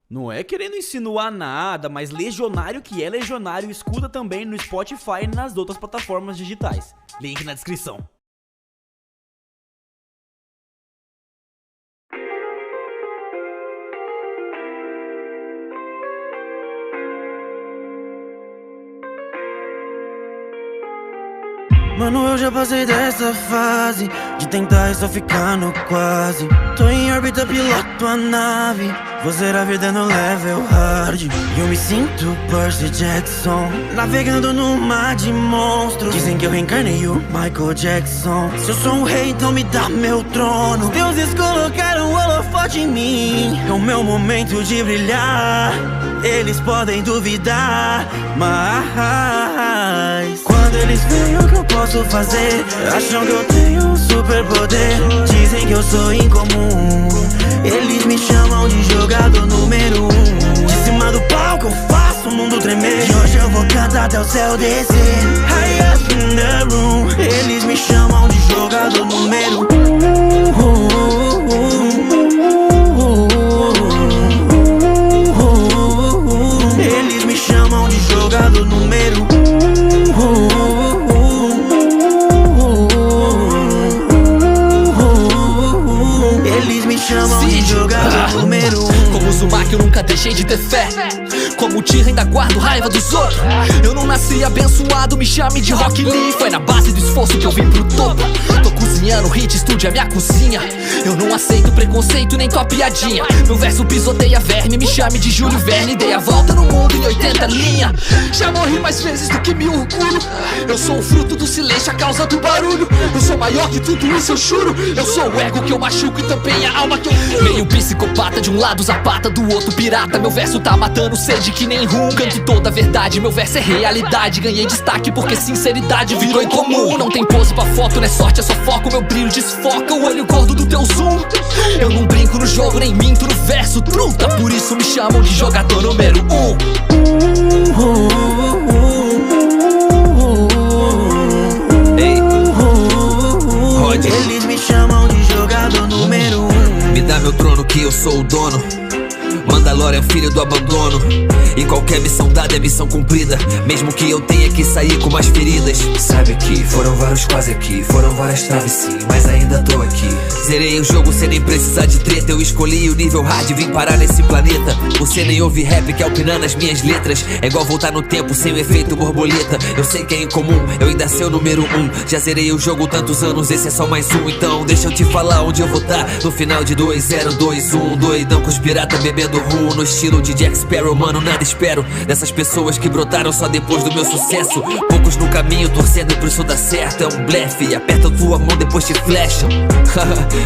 Não é querendo insinuar nada, mas legionário que é legionário, escuta também no Spotify e nas outras plataformas digitais. Link na descrição. Mano, eu já passei dessa fase de tentar e só ficar no quase. Tô em órbita, piloto a nave. Vou zerar a vida no level hard. E eu me sinto Percy Jackson, navegando no mar de monstros. Dizem que eu reencarnei o Michael Jackson. Se eu sou um rei, então me dá meu trono. Os deuses colocaram o holofote em mim. É o meu momento de brilhar. Eles podem duvidar, mas quando eles veem o que eu posso fazer, acham que eu tenho um superpoder. Dizem que eu sou incomum. Eles me chamam de jogador número 1. De cima do palco eu faço o mundo tremer. E hoje eu vou cantar até o céu descer. High up in the room. Eles me chamam de jogador número 1. Eles me chamam de jogador número 1. Eles me chamam de jogador número 1. Como Uzumaki eu nunca deixei de ter fé. Como Tira ainda guardo raiva dos outros. Eu não nasci abençoado, me chame de Rock Lee. Foi na base do esforço que eu vim pro topo. Tô cozinhando, hit, estúdio é minha cozinha. Eu não aceito preconceito nem tua piadinha. Meu verso pisoteia verme, me chame de Júlio Verne. Dei a volta no mundo em 80 linha. Já morri mais vezes do que me orgulho. Eu sou o fruto do silêncio, a causa do barulho. Eu sou maior que tudo isso, eu juro. Eu sou o ego que eu machuco e também a alma que eu furo. Meio psicopata, de um lado zapata, do outro pirata. Meu verso tá matando sede que nem rum. Canto toda a verdade, meu verso é realidade. Ganhei destaque porque sinceridade virou incomum. Não tem pose pra foto, não é sorte, é só foco. Meu brilho desfoca o olho gordo do teu zoom. Eu não brinco no jogo, nem minto no verso, truta. Por isso me chamam de jogador número 1. Ei, Rod, eles me chamam de jogador número 1. me dá meu trono que eu sou o dono. Mandalorian, filho do abandono. E qualquer missão dada é missão cumprida, mesmo que eu tenha que sair com mais feridas. Sabe que foram vários quase aqui, foram várias traves sim, mas ainda tô aqui. Zerei o jogo sem nem precisar de treta. Eu escolhi o nível hard e vim parar nesse planeta. Você nem ouve rap que alpina nas minhas letras. É igual voltar no tempo sem o efeito borboleta. Eu sei que é incomum, eu ainda sei o número 1. Já zerei o jogo tantos anos, esse é só mais um. Então deixa eu te falar onde eu vou tá no final de 2021. Doidão com os piratas bebendo rum, no estilo de Jack Sparrow. Mano, nada espero dessas pessoas que brotaram só depois do meu sucesso. Poucos no caminho torcendo pro isso dar certo. É um blefe, apertam tua mão depois te flecham.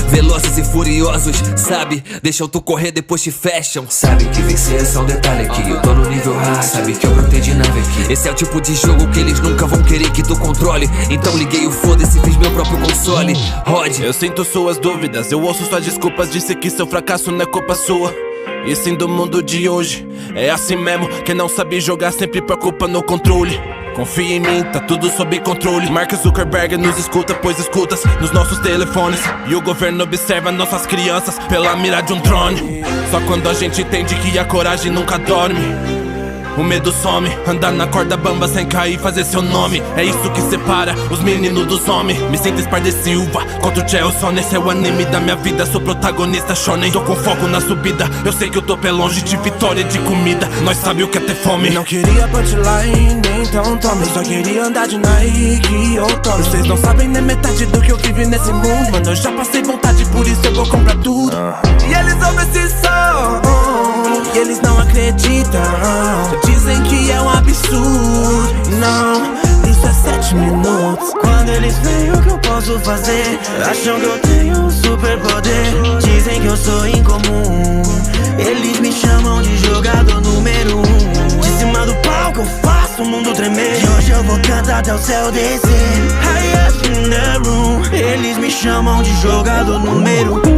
Velozes e furiosos, sabe? Deixam tu correr depois te fecham. Sabe que vencer é só um detalhe aqui. Eu tô no nível hard, sabe que eu brotei de nave aqui. Esse é o tipo de jogo que eles nunca vão querer que tu controle. Então liguei o foda-se e fiz meu próprio console. Rod, eu sinto suas dúvidas, eu ouço suas desculpas. Disse que seu fracasso não é culpa sua. E sim do mundo de hoje, é assim mesmo. Quem não sabe jogar sempre preocupa no controle. Confia em mim, tá tudo sob controle. Mark Zuckerberg nos escuta, pois escutas nos nossos telefones. E o governo observa nossas crianças pela mira de um drone. Só quando a gente entende que a coragem nunca dorme, o medo some, andar na corda bamba sem cair, fazer seu nome. É isso que separa os meninos dos homens. Me sinto Sparda Silva contra o Gelson. Esse é o anime da minha vida, sou protagonista shonen. Tô com foco na subida, eu sei que o topo é longe de vitória de comida. Nós sabe o que é ter fome. Não queria punchline, então tome. Só queria andar de Nike ou Tommy. Vocês não sabem nem metade do que eu vivi nesse mundo. Mano, eu já passei vontade, por isso eu vou comprar tudo. E eles ouvem esse som, e eles não acreditam. Dizem que é um absurdo. Não, isso é 7 minutos. Quando eles veem o que eu posso fazer, acham que eu tenho um superpoder. Dizem que eu sou incomum. Eles me chamam de jogador número 1. De cima do palco eu faço o mundo tremer. E hoje eu vou cantar até o céu descer. High up in the room. Eles me chamam de jogador número 1.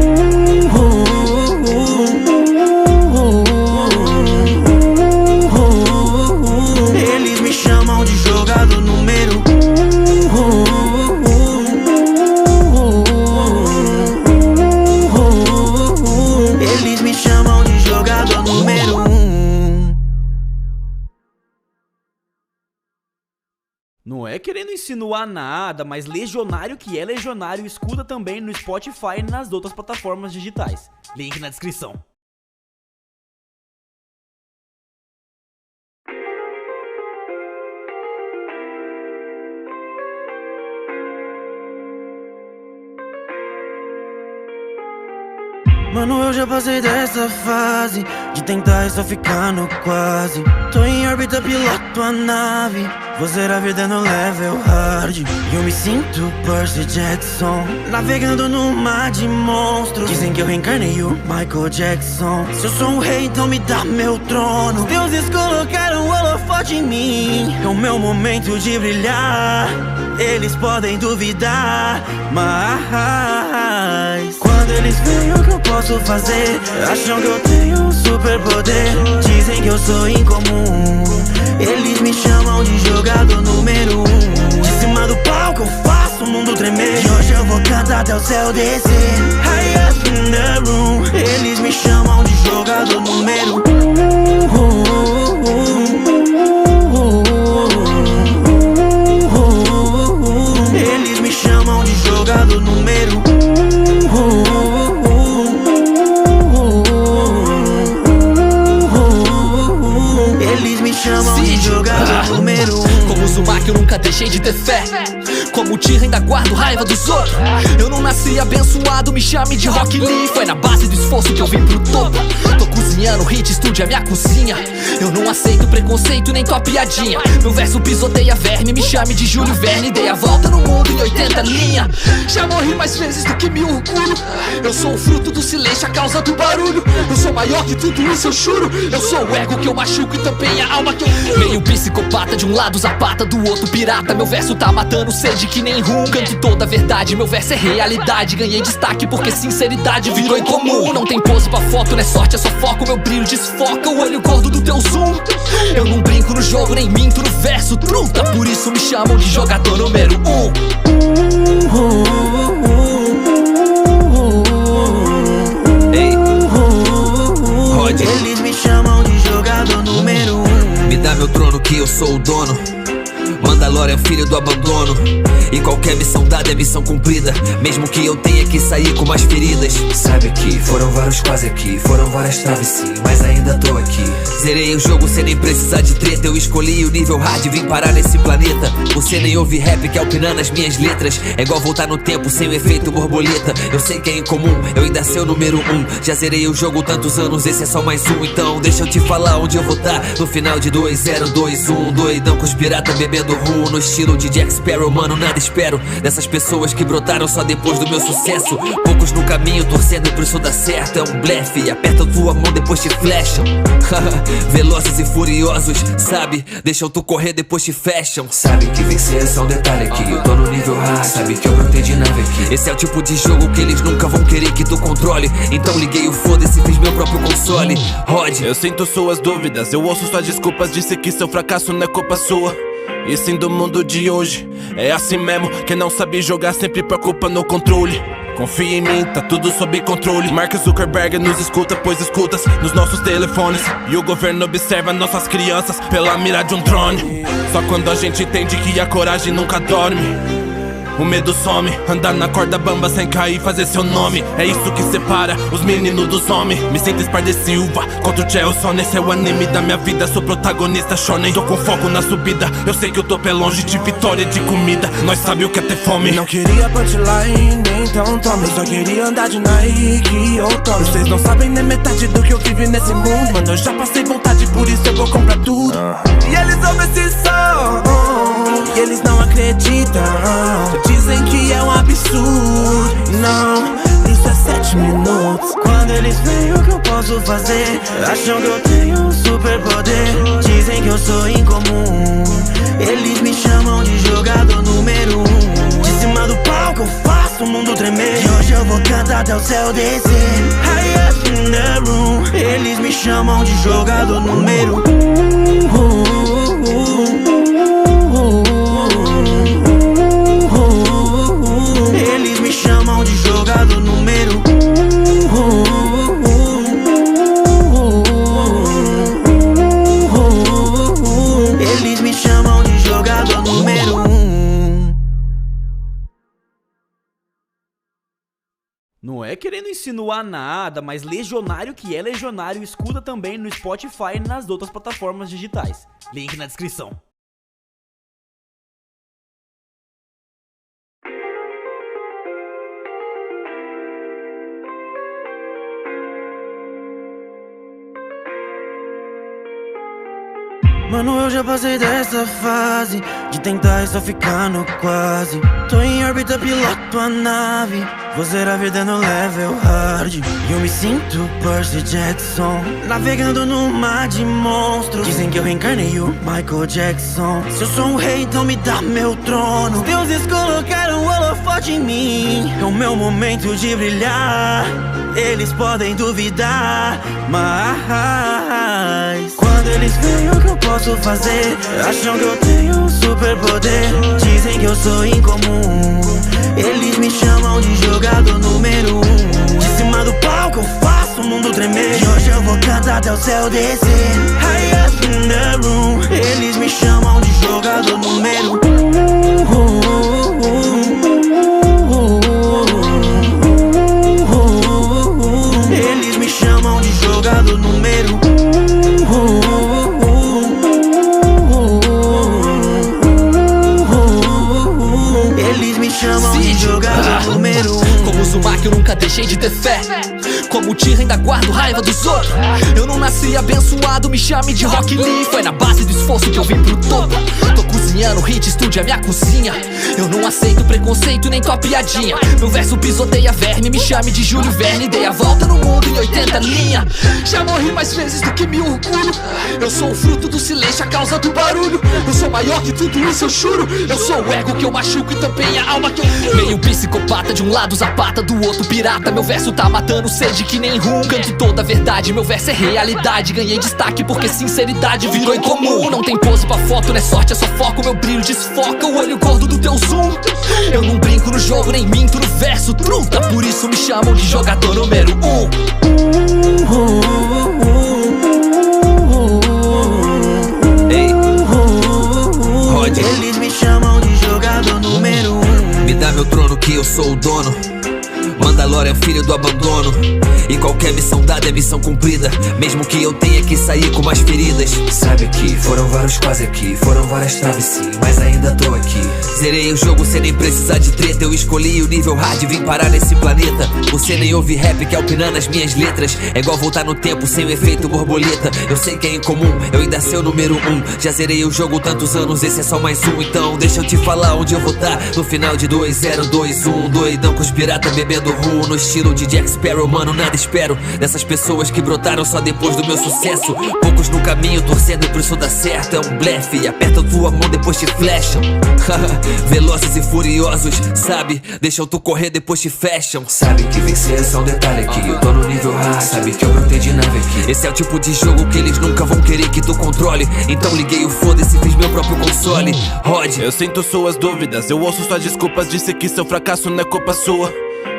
Eles me chamam de jogador número 1. Eles me chamam de jogador número 1. Não é querendo insinuar nada, mas legionário que é legionário escuta também no Spotify e nas outras plataformas digitais. Link na descrição. Mano, eu já passei dessa fase de tentar e só ficando quase. Tô em órbita, piloto a nave. Vou zerar a vida no level hard. E eu me sinto Percy Jackson, navegando no mar de monstros. Dizem que eu reencarnei o Michael Jackson. Se eu sou um rei, então me dá meu trono. Os deuses colocaram o holofote em mim. É o meu momento de brilhar. Eles podem duvidar, mas quando eles veem o que eu posso fazer, acham que eu tenho um superpoder. Dizem que eu sou incomum. Eles me chamam de jogador número 1. De cima do palco eu faço o mundo tremer. E hoje eu vou cantar até o céu descer. Highest in the room. Eles me chamam de jogador número 1. Eles me chamam de jogador número 1. Eles me chamam de jogador número 1. Como Uzumaki eu nunca deixei de ter fé. Como Tira ainda guardo raiva dos outros. Eu não nasci abençoado, me chame de Rock Lee. Foi na base do esforço que eu vim pro topo. Tô cozinhando, hit, estúdio é minha cozinha. Eu não aceito preconceito nem tua piadinha. Meu verso pisoteia verme, me chame de Júlio Verne. Dei a volta no mundo em 80 linha. Já morri mais vezes do que me orgulho. Eu sou o fruto do silêncio, a causa do barulho. Eu sou maior que tudo isso, eu juro. Eu sou o ego que eu machuco e também a alma que eu furo. Meio psicopata, de um lado zapata, do outro pirata. Meu verso tá matando sede que nem rum. Canto toda a verdade, meu verso é realidade. Ganhei destaque porque sinceridade virou incomum. Não tem pose pra foto, não é sorte, é só foco. Meu brilho desfoca o olho gordo do teu zoom. Eu não brinco no jogo, nem minto no verso truta. Por isso me chamam de jogador número 1. Ei, Rod, Eles me chamam de jogador número 1. me dá meu trono que eu sou o dono. Mandalorian, filho do abandono. E qualquer missão dada é missão cumprida, mesmo que eu tenha que sair com mais feridas. Sabe que foram vários quase aqui, foram várias traves sim, mas ainda tô aqui. Zerei o jogo sem nem precisar de treta. Eu escolhi o nível hard e vim parar nesse planeta. Você nem ouve rap que alpinando as minhas letras. É igual voltar no tempo sem o efeito borboleta. Eu sei que é incomum, eu ainda sei o número 1. Já zerei o jogo tantos anos, esse é só mais um. Então deixa eu te falar onde eu vou tá no final de 2021. Doidão com os piratas bebendo rum, no estilo de Jack Sparrow. Mano, nada espero dessas pessoas que brotaram só depois do meu sucesso. Poucos no caminho torcendo pro isso dar certo. É um blefe, apertam tua mão depois te flecham. Velozes e furiosos, sabe? Deixam tu correr depois te fecham. Sabe que vencer é só um detalhe aqui. Eu tô no nível hard, sabe que eu brotei de nave aqui. Esse é o tipo de jogo que eles nunca vão querer que tu controle. Então liguei o foda-se e fiz meu próprio console. Rod, Eu sinto suas dúvidas, eu ouço suas desculpas. Disse que seu fracasso não é culpa sua. E sim do mundo de hoje, é assim mesmo. Quem não sabe jogar sempre preocupa no controle. Confia em mim, tá tudo sob controle. Mark Zuckerberg nos escuta, pois escutas nos nossos telefones. E o governo observa nossas crianças pela mira de um drone. Só quando a gente entende que a coragem nunca dorme, o medo some, andar na corda bamba sem cair, fazer seu nome. É isso que separa os meninos dos homens. Me sinto Sparda Silva contra o Gelson. Esse é o anime da minha vida, sou protagonista shonen. Tô com foco na subida, eu sei que o topo é longe de vitória de comida. Nós sabe o que é ter fome. Não queria punchline, então tome. Só queria andar de Nike ou Tommy. Vocês não sabem nem metade do que eu vivi nesse mundo. Mano, eu já passei vontade, por isso eu vou comprar tudo. E eles ouvem esse som, e eles não acreditam. Dizem que é um absurdo. Não, isso é 7 minutos. Quando eles veem o que eu posso fazer, acham que eu tenho um superpoder. Dizem que eu sou incomum. Eles me chamam de jogador número 1. De cima do palco eu faço o mundo tremer. E hoje eu vou cantar até o céu descer. Highest in the room. Eles me chamam de jogador número 1. Eles me chamam de jogador número 1. Eles me chamam de jogador número 1. insinuar nada, mas legionário que é legionário escuta também no Spotify e nas outras plataformas digitais. Link na descrição. Mano, eu já passei dessa fase de tentar e só ficar no quase. Tô em órbita, piloto a nave. Vou zerar a vida no level hard. E eu me sinto Percy Jackson, navegando no mar de monstros. Dizem que eu reencarnei o Michael Jackson. Se eu sou um rei, então me dá meu trono. Os deuses colocaram o holofote em mim. É o meu momento de brilhar. Eles podem duvidar, mas quando eles veem o que eu posso fazer, acham que eu tenho um superpoder. Dizem que eu sou incomum. Eles me chamam de jogador número 1. De cima do palco eu faço o mundo tremer. E hoje eu vou cantar até o céu descer. High up in the room. Eles me chamam de jogador número 1. Eles me chamam de jogador número 1. Eles me chamam de jogador número 1. Como Uzumaki eu nunca deixei de ter fé. Como Tira ainda guardo raiva dos outros. Eu não nasci abençoado, me chame de Rock Lee. Foi na base do esforço que eu vim pro topo. Tô cozinhando, hit, estúdio é minha cozinha. Eu não aceito preconceito nem tua piadinha. Meu verso pisoteia verme, me chame de Júlio Verne. Dei a volta no mundo em 80 linha. Já morri mais vezes do que me orgulho. Eu sou o fruto do silêncio, a causa do barulho. Eu sou maior que tudo isso, eu juro. Eu sou o ego que eu machuco e também a alma que eu furo. Meio psicopata, de um lado zapata, do outro pirata. Meu verso tá matando sede que nem rum. Canto toda a verdade, meu verso é realidade. Ganhei destaque porque sinceridade virou incomum. Não tem pose pra foto, não é sorte, é só foco. Meu brilho desfoca o olho gordo do teu zoom. Eu não brinco no jogo, nem minto no verso, truta. Por isso me chamam de jogador número 1. Ei, Rod, Eles me chamam de jogador número 1. me dá meu trono que eu sou o dono. Mandalorian, filho do abandono. E qualquer missão dada é missão cumprida, mesmo que eu tenha que sair com mais feridas. Sabe que foram vários quase aqui, foram várias traves sim, mas ainda tô aqui. Zerei o jogo sem nem precisar de treta. Eu escolhi o nível hard e vim parar nesse planeta. Você nem ouve rap que alpinando as minhas letras. É igual voltar no tempo sem o efeito borboleta. Eu sei que é incomum, eu ainda sei o número 1. Já zerei o jogo tantos anos, esse é só mais um. Então deixa eu te falar onde eu vou tá no final de 2021. Doidão com os piratas bebendo rum, no estilo de Jack Sparrow, mano, nada espero dessas pessoas que brotaram só depois do meu sucesso. Poucos no caminho torcendo pro isso dar certo. É um blefe, apertam tua mão depois te flecham. Velozes e furiosos, sabe? Deixam tu correr depois te fecham. Sabe que vencer é só um detalhe aqui. Eu tô no nível hard, sabe que eu brotei de nave aqui. Esse é o tipo de jogo que eles nunca vão querer que tu controle. Então liguei o foda-se e fiz meu próprio console. Rod, Eu sinto suas dúvidas, eu ouço suas desculpas. Disse que seu fracasso não é culpa sua.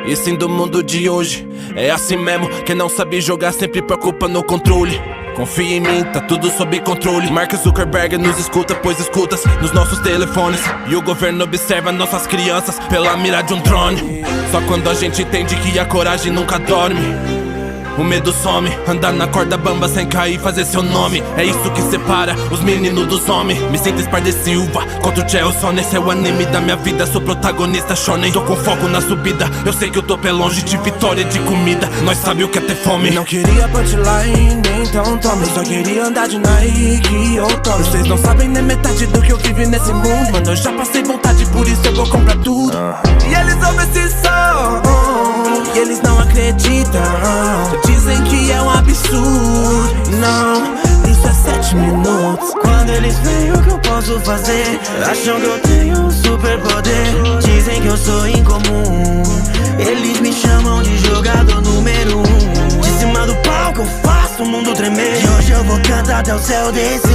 E sim do mundo de hoje, é assim mesmo. Quem não sabe jogar sempre preocupa no controle. Confia em mim, tá tudo sob controle. Mark Zuckerberg nos escuta, pois escutas nos nossos telefones. E o governo observa nossas crianças pela mira de um drone. Só quando a gente entende que a coragem nunca dorme, o medo some, andar na corda bamba sem cair, fazer seu nome. É isso que separa os meninos dos homens. Me sinto Sparda Silva contra o Chelsea. Esse é o anime da minha vida, sou protagonista shonen. Tô com foco na subida, eu sei que o topo é longe de vitória e de comida. Nós sabe o que é ter fome. Não queria punchline, então toma. Eu só queria andar de Nike ou Toro. Vocês não sabem nem metade do que eu vivi nesse mundo. Mano, eu já passei vontade, por isso eu vou comprar tudo. E eles ouvem esse som, e eles não acreditam. Dizem que é um absurdo. Não, isso é 7 minutos. Quando eles veem o que eu posso fazer, acham que eu tenho um superpoder. Dizem que eu sou incomum. Eles me chamam de jogador número 1. De cima do palco eu faço o mundo tremer. E hoje eu vou cantar até o céu descer.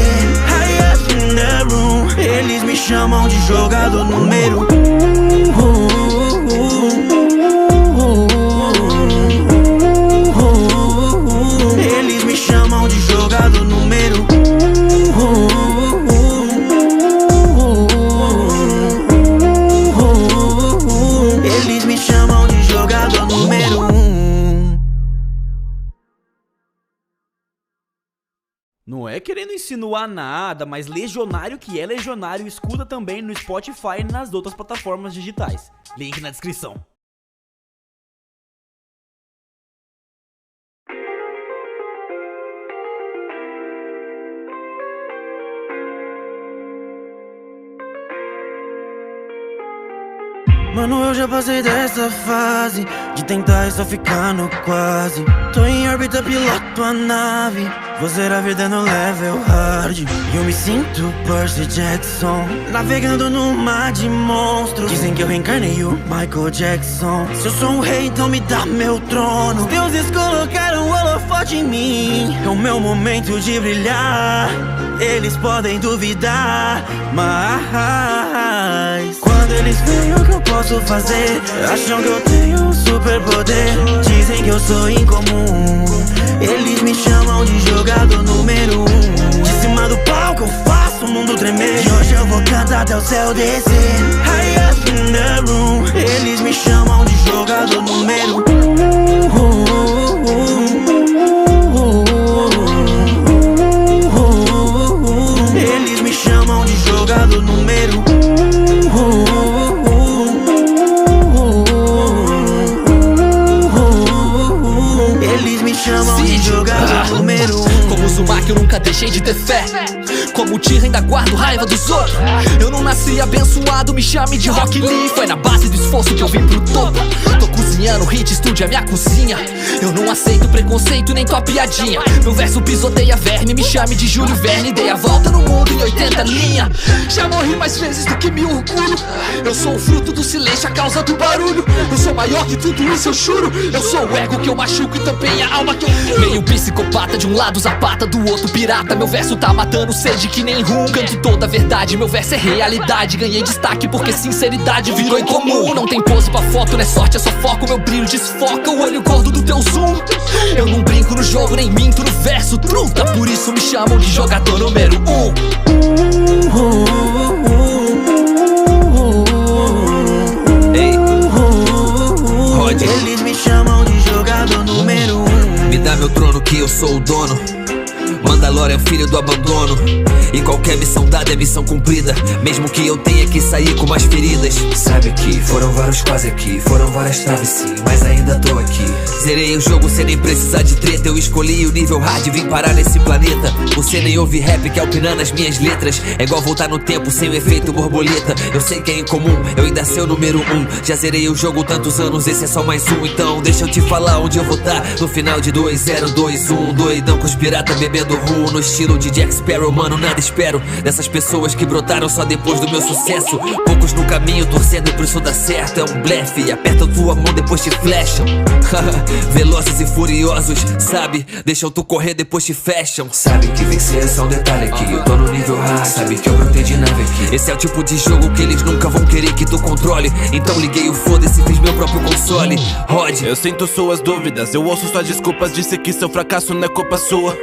High up in the room. Eles me chamam de jogador número 1. Eles me chamam de jogador número 1. Eles me chamam de jogador número 1. Não é querendo insinuar nada, mas legionário que é legionário, escuta também no Spotify e nas outras plataformas digitais. Link na descrição. Mano, eu já passei dessa fase de tentar e só ficar no quase. Tô em órbita, piloto a nave. Vou zerar a vida no level hard. E eu me sinto Percy Jackson, navegando no mar de monstros. Dizem que eu reencarnei o Michael Jackson. Se eu sou um rei, então me dá meu trono. Os deuses colocaram o holofote em mim. É o meu momento de brilhar. Eles podem duvidar, mas quando eles veem o que eu posso fazer, acham que eu tenho um superpoder. Dizem que eu sou incomum. Eles me chamam de jogador número 1. De cima do palco eu faço o mundo tremer. E hoje eu vou cantar até o céu descer. High up in the room. Eles me chamam de jogador número 1. Eles me chamam de jogador número 1. Eles me chamam de jogador número 1. Como Uzumaki eu nunca deixei de ter fé. Como Tira ainda guardo raiva dos outros. Eu não nasci abençoado, me chame de Rock Lee. Foi na base do esforço que eu vim pro topo. Tô cozinhando, hit, estúdio é minha cozinha. Eu não aceito preconceito nem tua piadinha. Meu verso pisoteia verme, me chame de Júlio Verne. Dei a volta no mundo em 80 linha. Já morri mais vezes do que me orgulho. Eu sou o fruto do silêncio, a causa do barulho. Eu sou maior que tudo isso, eu juro. Eu sou o ego que eu machuco e também a alma que eu furo. Meio psicopata, de um lado zapata, do outro pirata. Meu verso tá matando sede que nem rum. Canto toda a verdade, meu verso é realidade. Ganhei destaque porque sinceridade virou incomum. Não tem pose pra foto, não é sorte, é só foco. Meu brilho desfoca o olho gordo do teu zoom. Eu não brinco no jogo, nem minto no verso, truta. Por isso me chamam de jogador número 1. Ei, Rod, Eles me chamam de jogador número 1. me dá meu trono que eu sou o dono. Mandalorian, filho do abandono. E qualquer missão dada é missão cumprida, mesmo que eu tenha que sair com mais feridas. Sabe que foram vários quase aqui, foram várias traves sim, mas ainda tô aqui. Zerei o jogo sem nem precisar de treta. Eu escolhi o nível hard e vim parar nesse planeta. Você nem ouve rap que alpinando as minhas letras. É igual voltar no tempo sem o efeito borboleta. Eu sei que é incomum, eu ainda sei o número 1. Já zerei o jogo tantos anos, esse é só mais um. Então deixa eu te falar onde eu vou tá no final de 2021. Doidão com os piratas bebendo rum, no estilo de Jack Sparrow. Mano, nada espero dessas pessoas que brotaram só depois do meu sucesso. Poucos no caminho torcendo pro isso dar certo. É um blefe, aperta tua mão depois te flecham. Velozes e furiosos, sabe? Deixam tu correr depois te fecham. Sabe que vencer é só um detalhe aqui. Eu tô no nível hard, sabe que eu brotei de nave aqui. Esse é o tipo de jogo que eles nunca vão querer que tu controle. Então liguei o foda-se e fiz meu próprio console. Rod, Eu sinto suas dúvidas, eu ouço suas desculpas. Disse que seu fracasso não é culpa sua.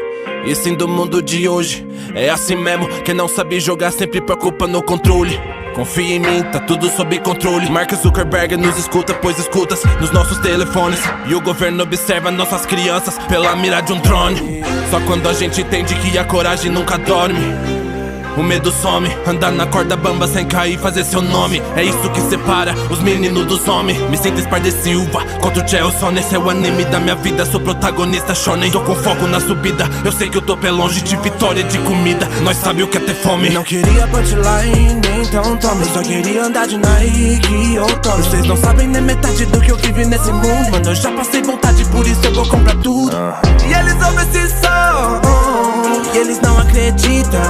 E sim do mundo de hoje, é assim mesmo. Quem não sabe jogar sempre preocupa no controle. Confia em mim, tá tudo sob controle. Mark Zuckerberg nos escuta, pois escutas nos nossos telefones. E o governo observa nossas crianças pela mira de um drone. Só quando a gente entende que a coragem nunca dorme, o medo some, andar na corda bamba sem cair, fazer seu nome. É isso que separa os meninos dos homens. Me sinto Sparda Silva contra o Chelsea. Esse é o anime da minha vida, sou protagonista shonen. Tô com foco na subida, eu sei que eu tô pé longe de vitória de comida. Nós sabe o que é ter fome. Não queria punchline, então tome. Só queria andar de Nike ou Tommy. Vocês não sabem nem metade do que eu vivi nesse mundo. Mano, eu já passei vontade, por isso eu vou comprar tudo. E eles ouvem esse som, e eles não acreditam.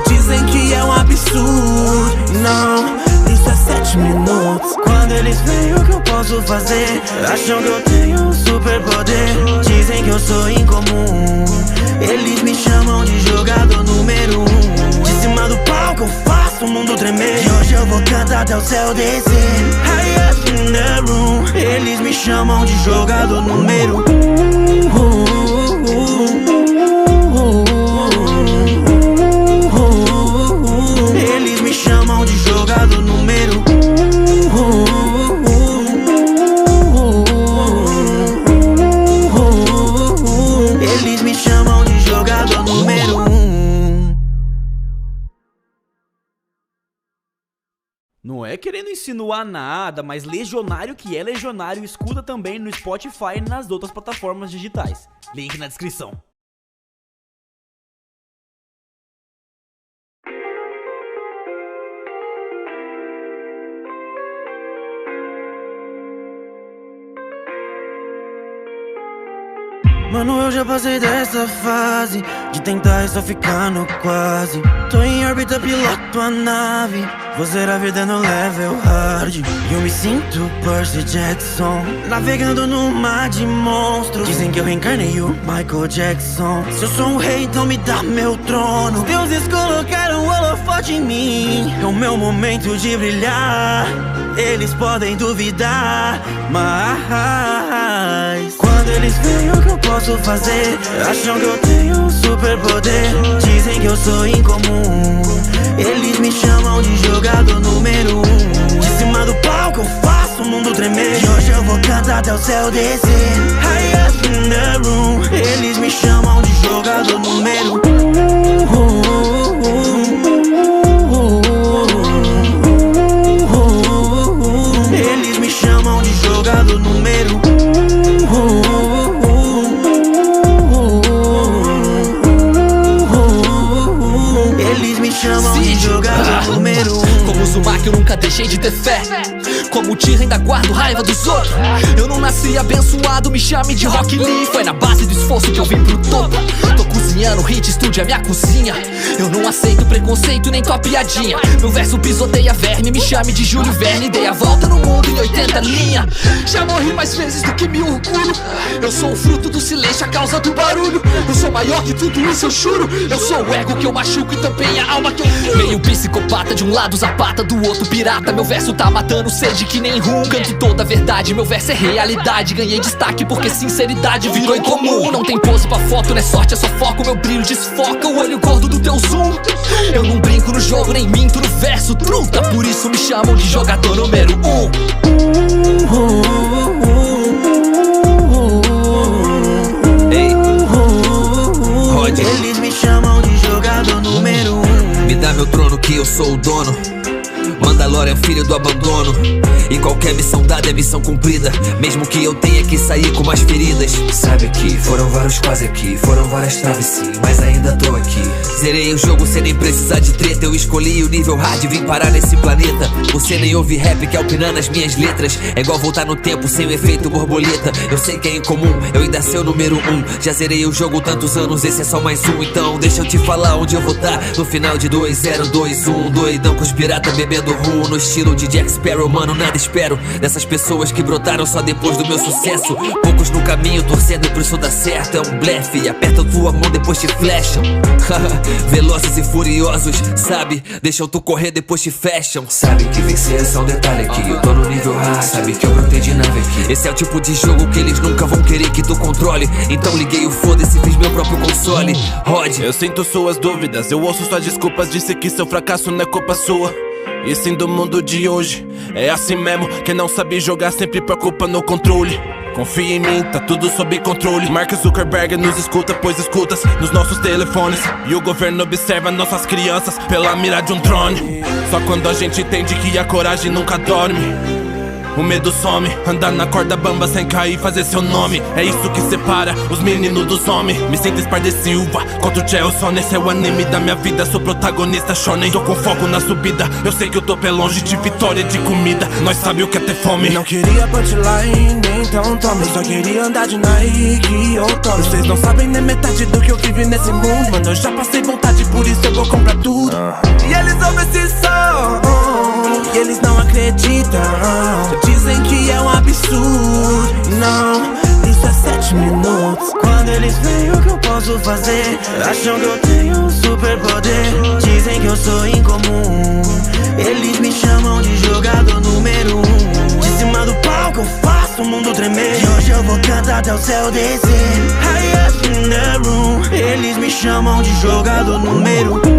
Dizem que é um absurdo. Não, isso é 7 minutos. Quando eles veem o que eu posso fazer, acham que eu tenho um superpoder. Dizem que eu sou incomum. Eles me chamam de jogador número 1. De cima do palco eu faço o mundo tremer. E hoje eu vou cantar até o céu descer. High up in the room. Eles me chamam de jogador número 1. Eles me chamam de jogador número 1. Eles me chamam de jogador número 1. Não é querendo insinuar nada, mas legionário que é legionário escuta também no Spotify e nas outras plataformas digitais. Link na descrição. Mano, eu já passei dessa fase de tentar e só ficar no quase. Tô em órbita, piloto a nave. Vou zerar a vida no level hard. E eu me sinto Percy Jackson, navegando no mar de monstros. Dizem que eu reencarnei o Michael Jackson. Se eu sou um rei, então me dá meu trono. Os deuses colocaram o holofote em mim. É o meu momento de brilhar. Eles podem duvidar, mas quando eles veem o que eu posso fazer, acham que eu tenho um superpoder. Dizem que eu sou incomum. Eles me chamam de jogador número 1. De cima do palco eu faço o mundo tremer. E hoje eu vou cantar até o céu descer. High up in the room. Eles me chamam de jogador número 1. Eles me chamam de jogador número 1. Eles me chamam de jogador número 1. Como Uzumaki eu nunca deixei de ter fé. Como Tira ainda guardo raiva dos outros. Eu não nasci abençoado, me chame de Rock Lee. Foi na base do esforço que eu vim pro topo. Tô cozinhando, hit, estúdio é minha cozinha. Eu não aceito preconceito nem tua piadinha. Meu verso pisoteia verme, me chame de Júlio Verne. Dei a volta no mundo em 80 linha. Já morri mais vezes do que me orgulho. Eu sou o fruto do silêncio, a causa do barulho. Eu sou maior que tudo isso, eu juro. Eu sou o ego que eu machuco e também a alma que eu furo. Meio psicopata, de um lado zapata, do outro pirata. Meu verso tá matando sede que nem rum. Canto toda a verdade, meu verso é realidade. Ganhei destaque porque sinceridade virou incomum. Não tem pose pra foto, não é sorte, é só foco. Meu brilho desfoca o olho gordo do teu zoom. Eu não brinco no jogo, nem minto no verso truta. Por isso me chamam de jogador número 1. Ei, Rod, Eles me chamam de jogador número 1. me dá meu trono que eu sou o dono. Mandalorian, filho do abandono. E qualquer missão dada é missão cumprida, mesmo que eu tenha que sair com mais feridas. Sabe que foram vários quase aqui, foram várias traves sim, mas ainda tô aqui. Zerei o jogo sem nem precisar de treta. Eu escolhi o nível hard e vim parar nesse planeta. Você nem ouve rap que alpina nas minhas letras. É igual voltar no tempo sem o efeito borboleta. Eu sei que é incomum, eu ainda sei o número 1. Já zerei o jogo tantos anos, esse é só mais um. Então deixa eu te falar onde eu vou tá no final de 2021. Doidão com os piratas bebendo rum, no estilo de Jack Sparrow. Mano, nada espero dessas pessoas que brotaram só depois do meu sucesso. Poucos no caminho torcendo pro isso dar certo. É um blefe, aperta tua mão depois te flecham. Velozes e furiosos, sabe? Deixam tu correr depois te fecham. Sabe que vencer é só um detalhe aqui. Eu tô no nível hard, sabe que eu brotei de nave aqui. Esse é o tipo de jogo que eles nunca vão querer que tu controle. Então liguei o foda-se e fiz meu próprio console. Rod, Eu sinto suas dúvidas, eu ouço suas desculpas. Disse que seu fracasso não é culpa sua. E sim do mundo de hoje, é assim mesmo. Quem não sabe jogar sempre preocupa no controle. Confia em mim, tá tudo sob controle. Mark Zuckerberg nos escuta, pois escutas nos nossos telefones. E o governo observa nossas crianças pela mira de um drone. Só quando a gente entende que a coragem nunca dorme, o medo some, andar na corda bamba sem cair, fazer seu nome. É isso que separa os meninos dos homens. Me sinto Sparda Silva contra o Chelsea. Esse é o anime da minha vida, sou protagonista shonen. Tô com foco na subida, eu sei que o topo é longe de vitória de comida. Nós sabe o que é ter fome. Não queria punchline, então tome. Eu só queria andar de Nike ou Tommy. Vocês não sabem nem metade do que eu vivi nesse mundo. Mano, eu já passei vontade, por isso eu vou comprar tudo. E eles ouvem esse som, e eles não acreditam. Dizem que é um absurdo. Não, isso é 7 minutos. Quando eles veem o que eu posso fazer, acham que eu tenho um superpoder. Dizem que eu sou incomum. Eles me chamam de jogador número 1. De cima do palco eu faço o mundo tremer. E hoje eu vou cantar até o céu descer. High up in the room. Eles me chamam de jogador número 1.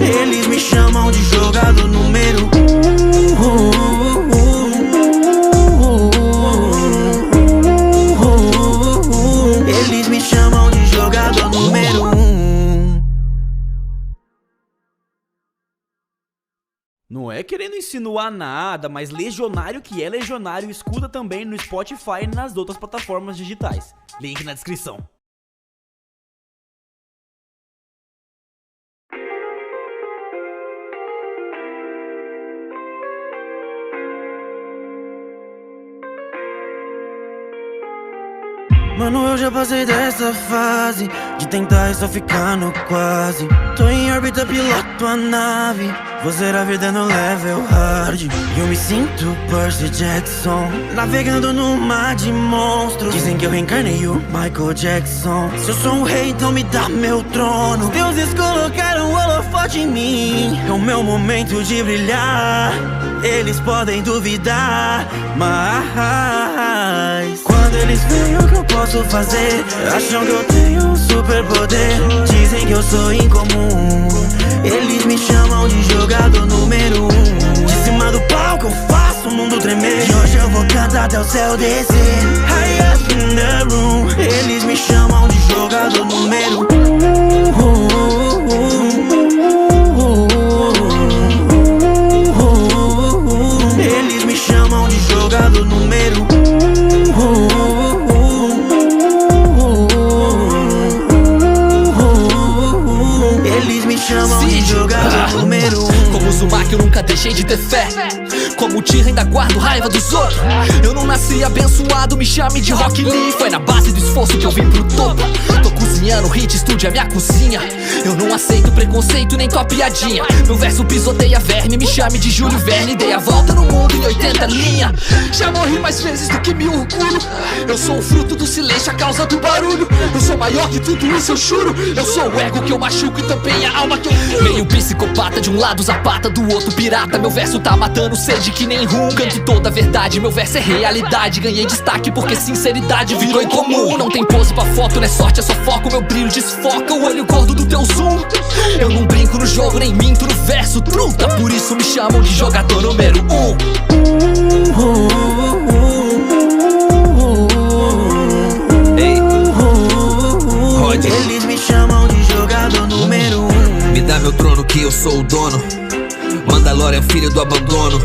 Eles me chamam de jogador número 1. Eles me chamam de jogador número 1. insinuar nada, mas legionário que é legionário escuta também no Spotify e nas outras plataformas digitais. Link na descrição. Mano, eu já passei dessa fase de tentar e só ficar no quase. Tô em órbita, piloto a nave. Vou zerar a vida no level hard. E eu me sinto Percy Jackson, navegando no mar de monstros. Dizem que eu reencarnei o Michael Jackson. Se eu sou um rei, então me dá meu trono. Os deuses colocaram o holofote em mim. É o meu momento de brilhar. Eles podem duvidar, mas quando eles veem o que eu posso fazer, acham que eu tenho um superpoder. Dizem que eu sou incomum. Eles me chamam de jogador número 1. De cima do palco eu faço o mundo tremer. E hoje eu vou cantar até o céu descer. Highest in the room. Eles me chamam de jogador número 1. Eles me chamam de jogador número 1. Eles me chamam de jogador número 1. Como Uzumaki eu nunca deixei de ter fé. Como Tira ainda guardo raiva dos outros. Eu não nasci abençoado, me chame de Rock Lee. Foi na base do esforço que eu vim pro topo. Tô cozinhando, hit, estúdio é minha cozinha. Eu não aceito preconceito nem tua piadinha. Meu verso pisoteia verme, me chame de Júlio Verne. Dei a volta no mundo em 80 linha. Já morri mais vezes do que me orgulho. Eu sou o fruto do silêncio, a causa do barulho. Eu sou maior que tudo isso, eu juro. Eu sou o ego que eu machuco e também a alma que eu furo. Meio psicopata, de um lado zapata, do outro pirata. Meu verso tá matando sede que nem rum. Canto toda a verdade, meu verso é realidade. Ganhei destaque porque sinceridade virou incomum. Não tem pose pra foto, não é sorte, é só foco. Meu brilho desfoca o olho gordo do teu zoom. Eu não brinco no jogo, nem minto no verso truta. Por isso me chamam de jogador número 1. Ei, Rod, Eles me chamam de jogador número 1. me dá meu trono que eu sou o dono. Mandalorian, filho do abandono.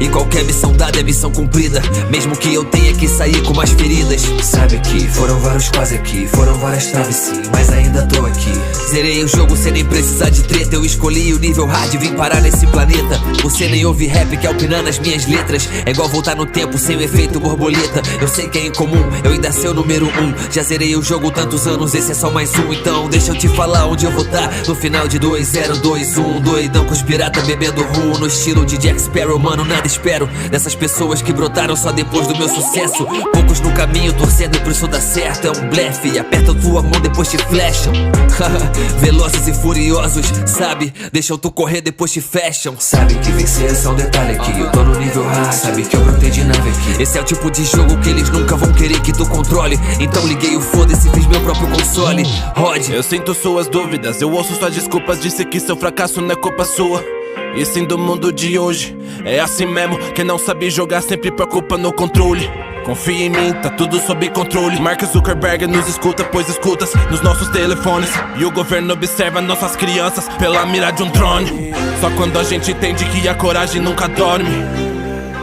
E qualquer missão dada é missão cumprida, mesmo que eu tenha que sair com mais feridas. Sabe que foram vários quase aqui, foram várias traves sim, mas ainda tô aqui. Zerei o jogo sem nem precisar de treta. Eu escolhi o nível hard e vim parar nesse planeta. Você nem ouve rap que alpinando as minhas letras. É igual voltar no tempo sem o efeito borboleta. Eu sei que é incomum, eu ainda sei o número 1. Já zerei o jogo tantos anos, esse é só mais um. Então deixa eu te falar onde eu vou tá no final de 2021. Doidão com os piratas bebendo rum, no estilo de Jack Sparrow. Mano, nada espero dessas pessoas que brotaram só depois do meu sucesso. Poucos no caminho torcendo pro isso dar certo. É um blefe, apertam tua mão depois te flecham. Velozes e furiosos, sabe? Deixam tu correr depois te fecham. Sabe que vencer é só um detalhe aqui. Eu tô no nível hard, sabe que eu brotei de nave aqui. Esse é o tipo de jogo que eles nunca vão querer que tu controle. Então liguei o foda-se e fiz meu próprio console. Rod, Eu sinto suas dúvidas, eu ouço suas desculpas. Disse que seu fracasso não é culpa sua. E sim do mundo de hoje, é assim mesmo. Quem não sabe jogar sempre preocupa no controle. Confia em mim, tá tudo sob controle. Mark Zuckerberg nos escuta, pois escutas nos nossos telefones. E o governo observa nossas crianças pela mira de um drone. Só quando a gente entende que a coragem nunca dorme,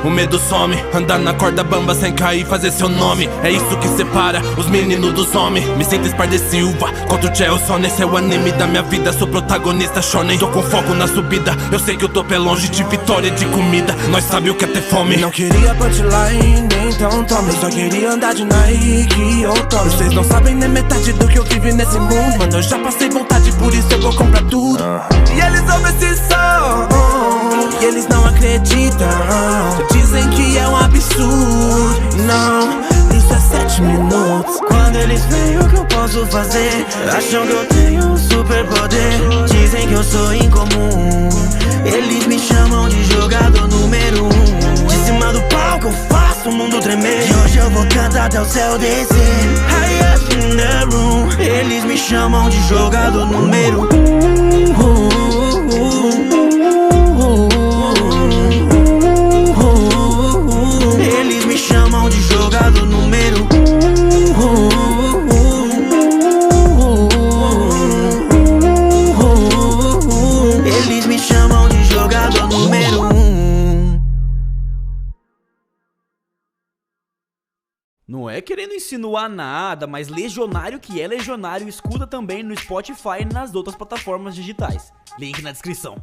o medo some, andar na corda bamba sem cair, fazer seu nome. É isso que separa os meninos dos homens. Me sinto Sparda Silva contra o Gelson. Esse é o anime da minha vida, sou protagonista shonen. Tô com foco na subida, eu sei que o topo é longe de vitória e de comida. Nós sabe o que é ter fome. Não queria punchline, então tome. Só queria andar de Nike ou Tommy. Vocês não sabem nem metade do que eu vivi nesse mundo. Mano, eu já passei vontade, por isso eu vou comprar tudo. E eles ouvem esse som e eles não acreditam. Dizem que é um absurdo. Não, isso é 7 minutos. Quando eles veem o que eu posso fazer, acham que eu tenho um superpoder. Dizem que eu sou incomum. Eles me chamam de jogador número 1. De cima do palco eu faço o mundo tremer. E hoje eu vou cantar até o céu descer. Highest in the room. Eles me chamam de jogador número 1. Eles me chamam de jogador número 1. Eles me chamam de jogador número 1. Não é querendo insinuar nada, mas legionário que é legionário escuta também no Spotify e nas outras plataformas digitais. Link na descrição.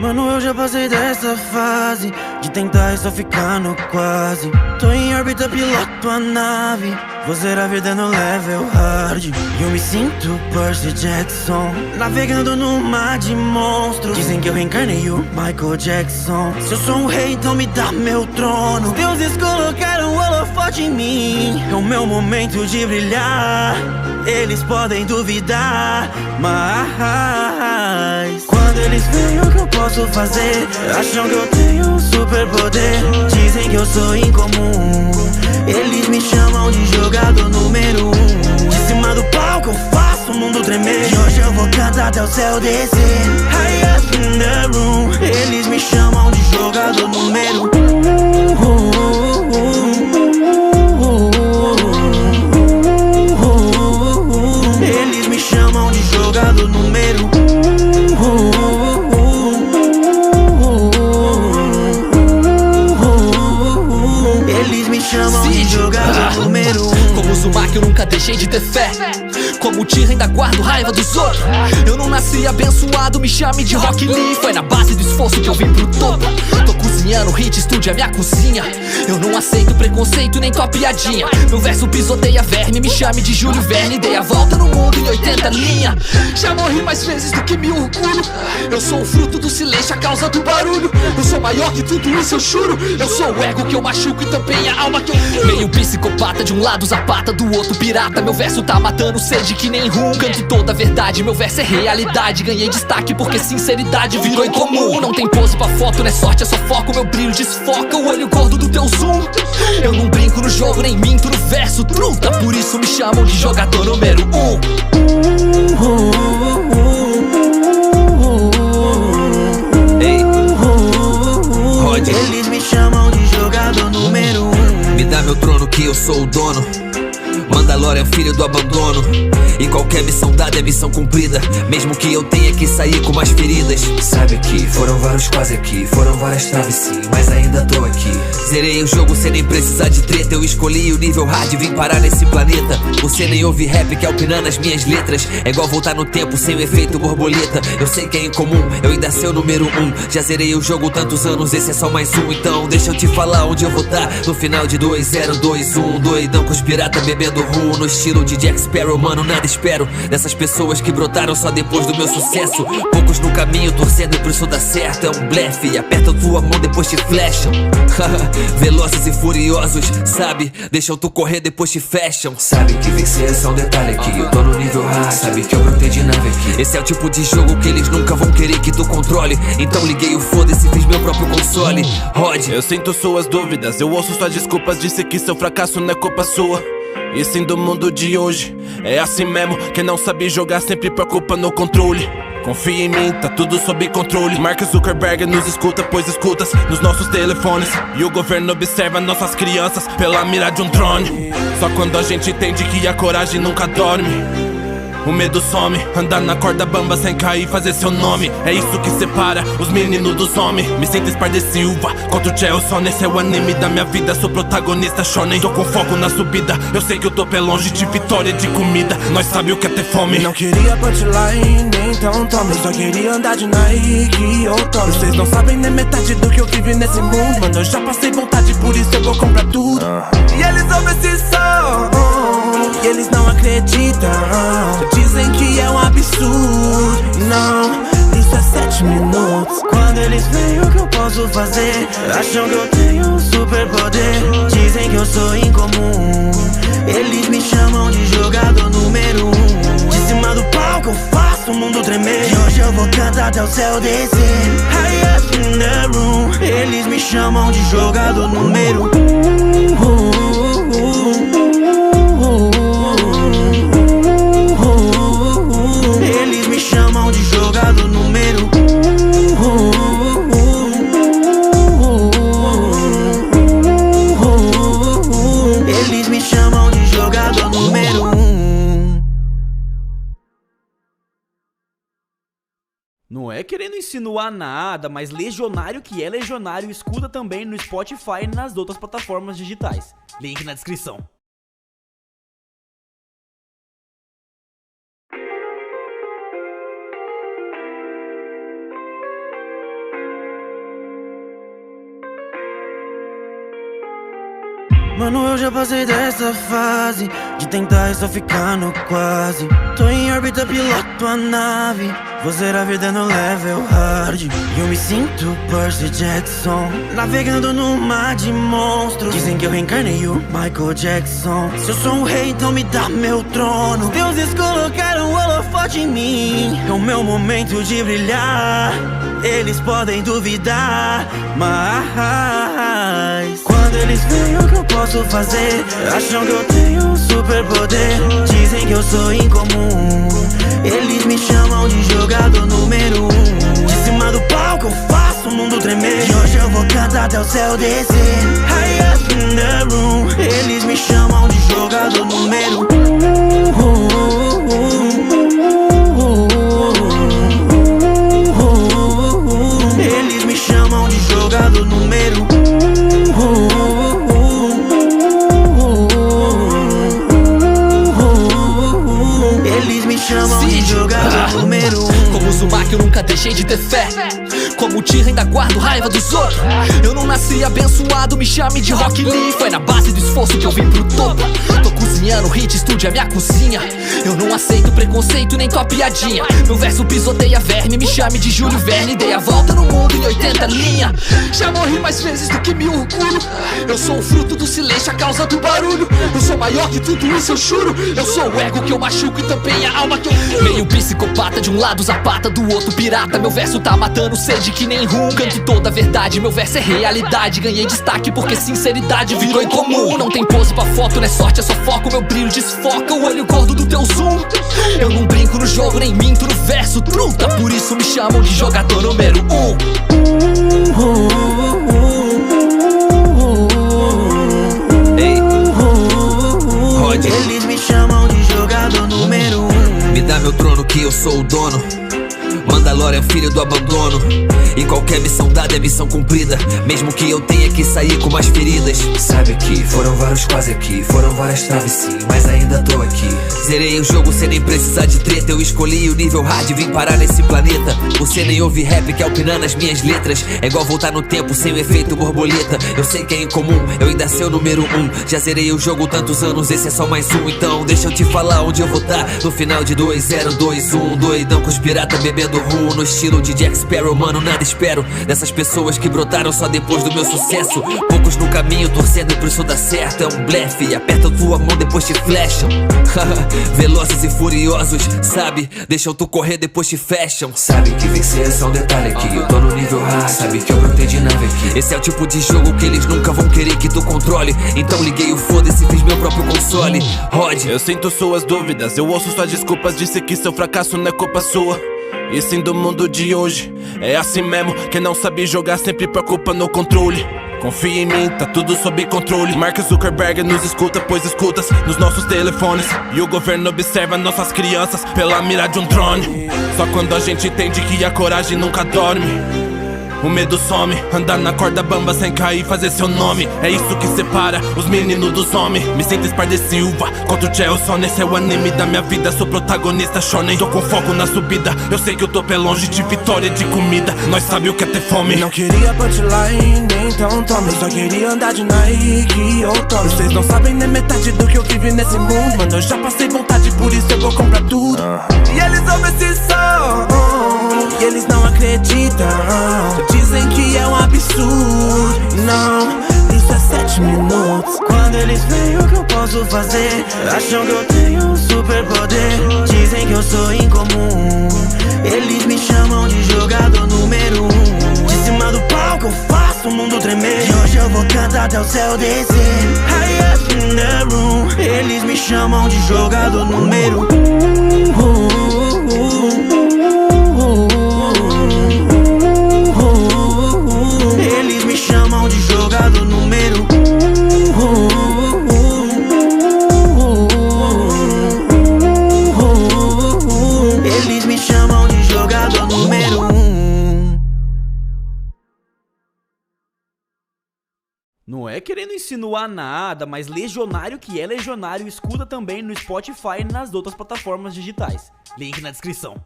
Mano, eu já passei dessa fase de tentar e só ficar no quase. Tô em órbita, piloto a nave. Vou zerar a vida no level hard. E eu me sinto Percy Jackson, navegando no mar de monstros. Dizem que eu reencarnei o Michael Jackson. Se eu sou um rei, então me dá meu trono. Os deuses colocaram o holofote em mim. É o meu momento de brilhar. Eles podem duvidar, mas quando eles veem o que eu posso fazer, acham que eu tenho um superpoder. Dizem que eu sou incomum. Eles me chamam de jogador número 1. De cima do palco eu faço o mundo tremer. E hoje eu vou cantar até o céu descer. High up in the room. Eles me chamam de jogador número 1. Eles me chamam de jogador número 1. Eles me chamam de jogador número 1. Como Uzumaki eu nunca deixei de ter fé. Como Tira ainda guardo raiva dos outros. Eu não nasci abençoado, me chame de Rock Lee. Foi na base do esforço que eu vim pro topo. Tô cozinhando, hit, estúdio é minha cozinha. Eu não aceito preconceito nem tua piadinha. Meu verso pisoteia verme, me chame de Júlio Verne. Dei a volta no mundo em 80 linha. Já morri mais vezes do que me orgulho. Eu sou o fruto do silêncio, a causa do barulho. Eu sou maior que tudo isso, eu juro. Eu sou o ego que eu machuco e também a alma que eu furo. Meio psicopata, de um lado zapata, do outro pirata. Meu verso tá matando sede que nem rum. Canto toda a verdade, meu verso é realidade. Ganhei destaque porque sinceridade virou incomum. Não tem pose pra foto, não é sorte, é só foco. Meu brilho desfoca o olho gordo do teu zoom. Eu não brinco no jogo, nem minto no verso truta. Por isso me chamam de jogador número 1. Ei, Rod, Eles me chamam de jogador número 1. me dá meu trono que eu sou o dono. Mandalorian, filho do abandono. E qualquer missão dada é missão cumprida, mesmo que eu tenha que sair com mais feridas. Sabe que foram vários quase aqui, foram várias traves sim, mas ainda tô aqui. Zerei o jogo sem nem precisar de treta. Eu escolhi o nível hard e vim parar nesse planeta. Você nem ouve rap que alpinando as minhas letras. É igual voltar no tempo sem o efeito borboleta. Eu sei que é incomum, eu ainda sei o número 1. Já zerei o jogo tantos anos, esse é só mais um. Então deixa eu te falar onde eu vou tá no final de 2021. Doidão com os piratas bebendo rum, no estilo de Jack Sparrow. Mano, nada espero dessas pessoas que brotaram só depois do meu sucesso. Poucos no caminho torcendo pro isso dar certo. É um blefe, apertam tua mão depois te flecham. Velozes e furiosos, sabe? Deixam tu correr depois te fecham. Sabe que vencer é só um detalhe aqui. Eu tô no nível hard, sabe que eu brotei de nave aqui. Esse é o tipo de jogo que eles nunca vão querer que tu controle. Então liguei o foda-se e fiz meu próprio console. Rod, Eu sinto suas dúvidas, eu ouço suas desculpas. Disse que seu fracasso não é culpa sua. E sim do mundo de hoje, é assim mesmo. Quem não sabe jogar sempre preocupa no controle. Confia em mim, tá tudo sob controle. Mark Zuckerberg nos escuta, pois escutas nos nossos telefones. E o governo observa nossas crianças pela mira de um drone. Só quando a gente entende que a coragem nunca dorme, o medo some, andar na corda bamba sem cair, fazer seu nome. É isso que separa os meninos dos homens. Me sinto Sparda Silva contra o Chelsea. Esse é o anime da minha vida, sou protagonista shonen. Tô com foco na subida, eu sei que eu tô pé longe de vitória de comida. Nós sabe o que é ter fome. Não queria punchline, então tome. Só queria andar de Nike ou Tommy. Vocês não sabem nem metade do que eu vivi nesse mundo. Mano, eu já passei vontade, por isso eu vou comprar tudo. E eles ouvem esse som, e eles não acreditam. Dizem que é um absurdo. Não, isso é 7 minutos. Quando eles veem o que eu posso fazer, acham que eu tenho um superpoder. Dizem que eu sou incomum. Eles me chamam de jogador número 1. De cima do palco eu faço o mundo tremer. E hoje eu vou cantar até o céu descer. High up in the room. Eles me chamam de jogador número 1. Eles me chamam de jogador número 1. Eles me chamam de jogador número 1. Não é querendo insinuar nada, mas legionário que é legionário escuta também no Spotify e nas outras plataformas digitais. Link na descrição. Mano, eu já passei dessa fase de tentar e só ficar no quase. Tô em órbita, piloto a nave, vou zerar a vida no level hard. E eu me sinto Percy Jackson, navegando no mar de monstros. Dizem que eu reencarnei o Michael Jackson. Se eu sou um rei, então me dá meu trono. Os deuses colocaram o holofote em mim, é o meu momento de brilhar. Eles podem duvidar, mas quando eles veem o que eu posso fazer, acham que eu tenho um superpoder. Dizem que eu sou incomum, eles me chamam de jogador número 1. De cima do palco eu faço o mundo tremer, e hoje eu vou cantar até o céu descer. High up in the room, eles me chamam de jogador número 1. Eles me chamam de jogador número 1. Eles me chamam de jogador número 1. Como Uzumaki eu nunca deixei de ter fé, como Tira ainda guardo raiva dos outros. Eu não nasci abençoado, me chame de Rock Lee. Foi na base do esforço que eu vim pro topo. Tô cozinhando, hit, estúdio é minha cozinha. Eu não aceito preconceito nem tua piadinha. Meu verso pisoteia verme, me chame de Júlio Verne. Dei a volta no mundo em 80 linha. Já morri mais vezes do que me orgulho. Eu sou o fruto do silêncio, a causa do barulho. Eu sou maior que tudo isso, eu juro. Eu sou o ego que eu machuco e também a alma que eu furo. Meio psicopata, de um lado zapata, do outro pirata. Meu verso tá matando sede que nem rum. Canto toda a verdade, meu verso é realidade. Ganhei destaque porque sinceridade virou incomum. Não tem pose pra foto, não é sorte, é só foco. Meu brilho desfoca o olho gordo do teu zoom. Eu não brinco no jogo, nem minto no verso, truta. Por isso me chamam de jogador número 1. Ei, Rod, Eles me chamam de jogador número 1. me dá meu trono que eu sou o dono. Mandalorian, filho do abandono. E qualquer missão dada é missão cumprida, mesmo que eu tenha que sair com mais feridas. Sabe que foram vários quase aqui, foram várias traves sim, mas ainda tô aqui. Zerei o jogo sem nem precisar de treta. Eu escolhi o nível hard e vim parar nesse planeta. Você nem ouve rap que alpinando as minhas letras. É igual voltar no tempo sem o efeito borboleta. Eu sei que é incomum, eu ainda sei o número 1. Já zerei o jogo tantos anos, esse é só mais um. Então deixa eu te falar onde eu vou tá no final de 2021. Doidão com os piratas bebendo rum, no estilo de Jack Sparrow. Mano, nada espero dessas pessoas que brotaram só depois do meu sucesso. Poucos no caminho torcendo pro isso dar certo. É um blefe, apertam tua mão depois te flecham. Velozes e furiosos, sabe? Deixam tu correr depois te fecham. Sabe que vencer é só um detalhe aqui. Eu tô no nível hard, sabe que eu brotei de nave aqui. Esse é o tipo de jogo que eles nunca vão querer que tu controle. Então liguei o foda-se e fiz meu próprio console. Rod, Eu sinto suas dúvidas, eu ouço suas desculpas. Disse que seu fracasso não é culpa sua. E sim do mundo de hoje, é assim mesmo. Quem não sabe jogar sempre preocupa no controle. Confia em mim, tá tudo sob controle. Mark Zuckerberg nos escuta, pois escutas nos nossos telefones. E o governo observa nossas crianças pela mira de um drone. Só quando a gente entende que a coragem nunca dorme, o medo some, andar na corda bamba sem cair, fazer seu nome. É isso que separa os meninos dos homens. Me sinto Sparda Silva contra o Gelson. Esse é o anime da minha vida, sou protagonista shonen. Tô com foco na subida, eu sei que o topo é longe de vitória de comida. Nós sabe o que é ter fome. Não queria punchline, então tome. Só queria andar de Nike ou Tommy. Vocês não sabem nem metade do que eu vivi nesse mundo. Mano, eu já passei vontade, por isso eu vou comprar tudo. E eles ouvem esse som, e eles não acreditam. Dizem que é um absurdo. Não, isso é 7 minutos. Quando eles veem o que eu posso fazer, acham que eu tenho um superpoder. Dizem que eu sou incomum, eles me chamam de jogador número 1. De cima do palco eu faço o mundo tremer, e hoje eu vou cantar até o céu descer. High up in the room, eles me chamam de jogador número 1. Eles me chamam de jogador número 1. Eles me chamam de jogador número 1. querendo insinuar nada, mas legionário que é legionário escuta também no Spotify e nas outras plataformas digitais. Link na descrição.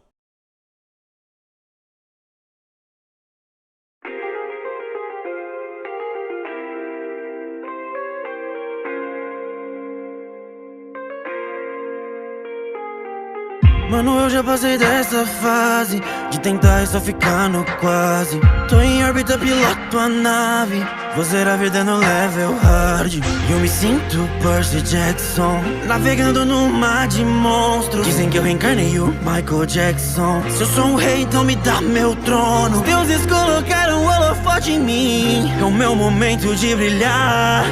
Mano, eu já passei dessa fase de tentar e só ficar no quase. Tô em órbita, piloto a nave. Vou zerar a vida no level hard. E eu me sinto Percy Jackson, navegando no mar de monstros. Dizem que eu reencarnei o Michael Jackson. Se eu sou um rei, então me dá meu trono. Os deuses colocaram o holofote em mim. É o meu momento de brilhar.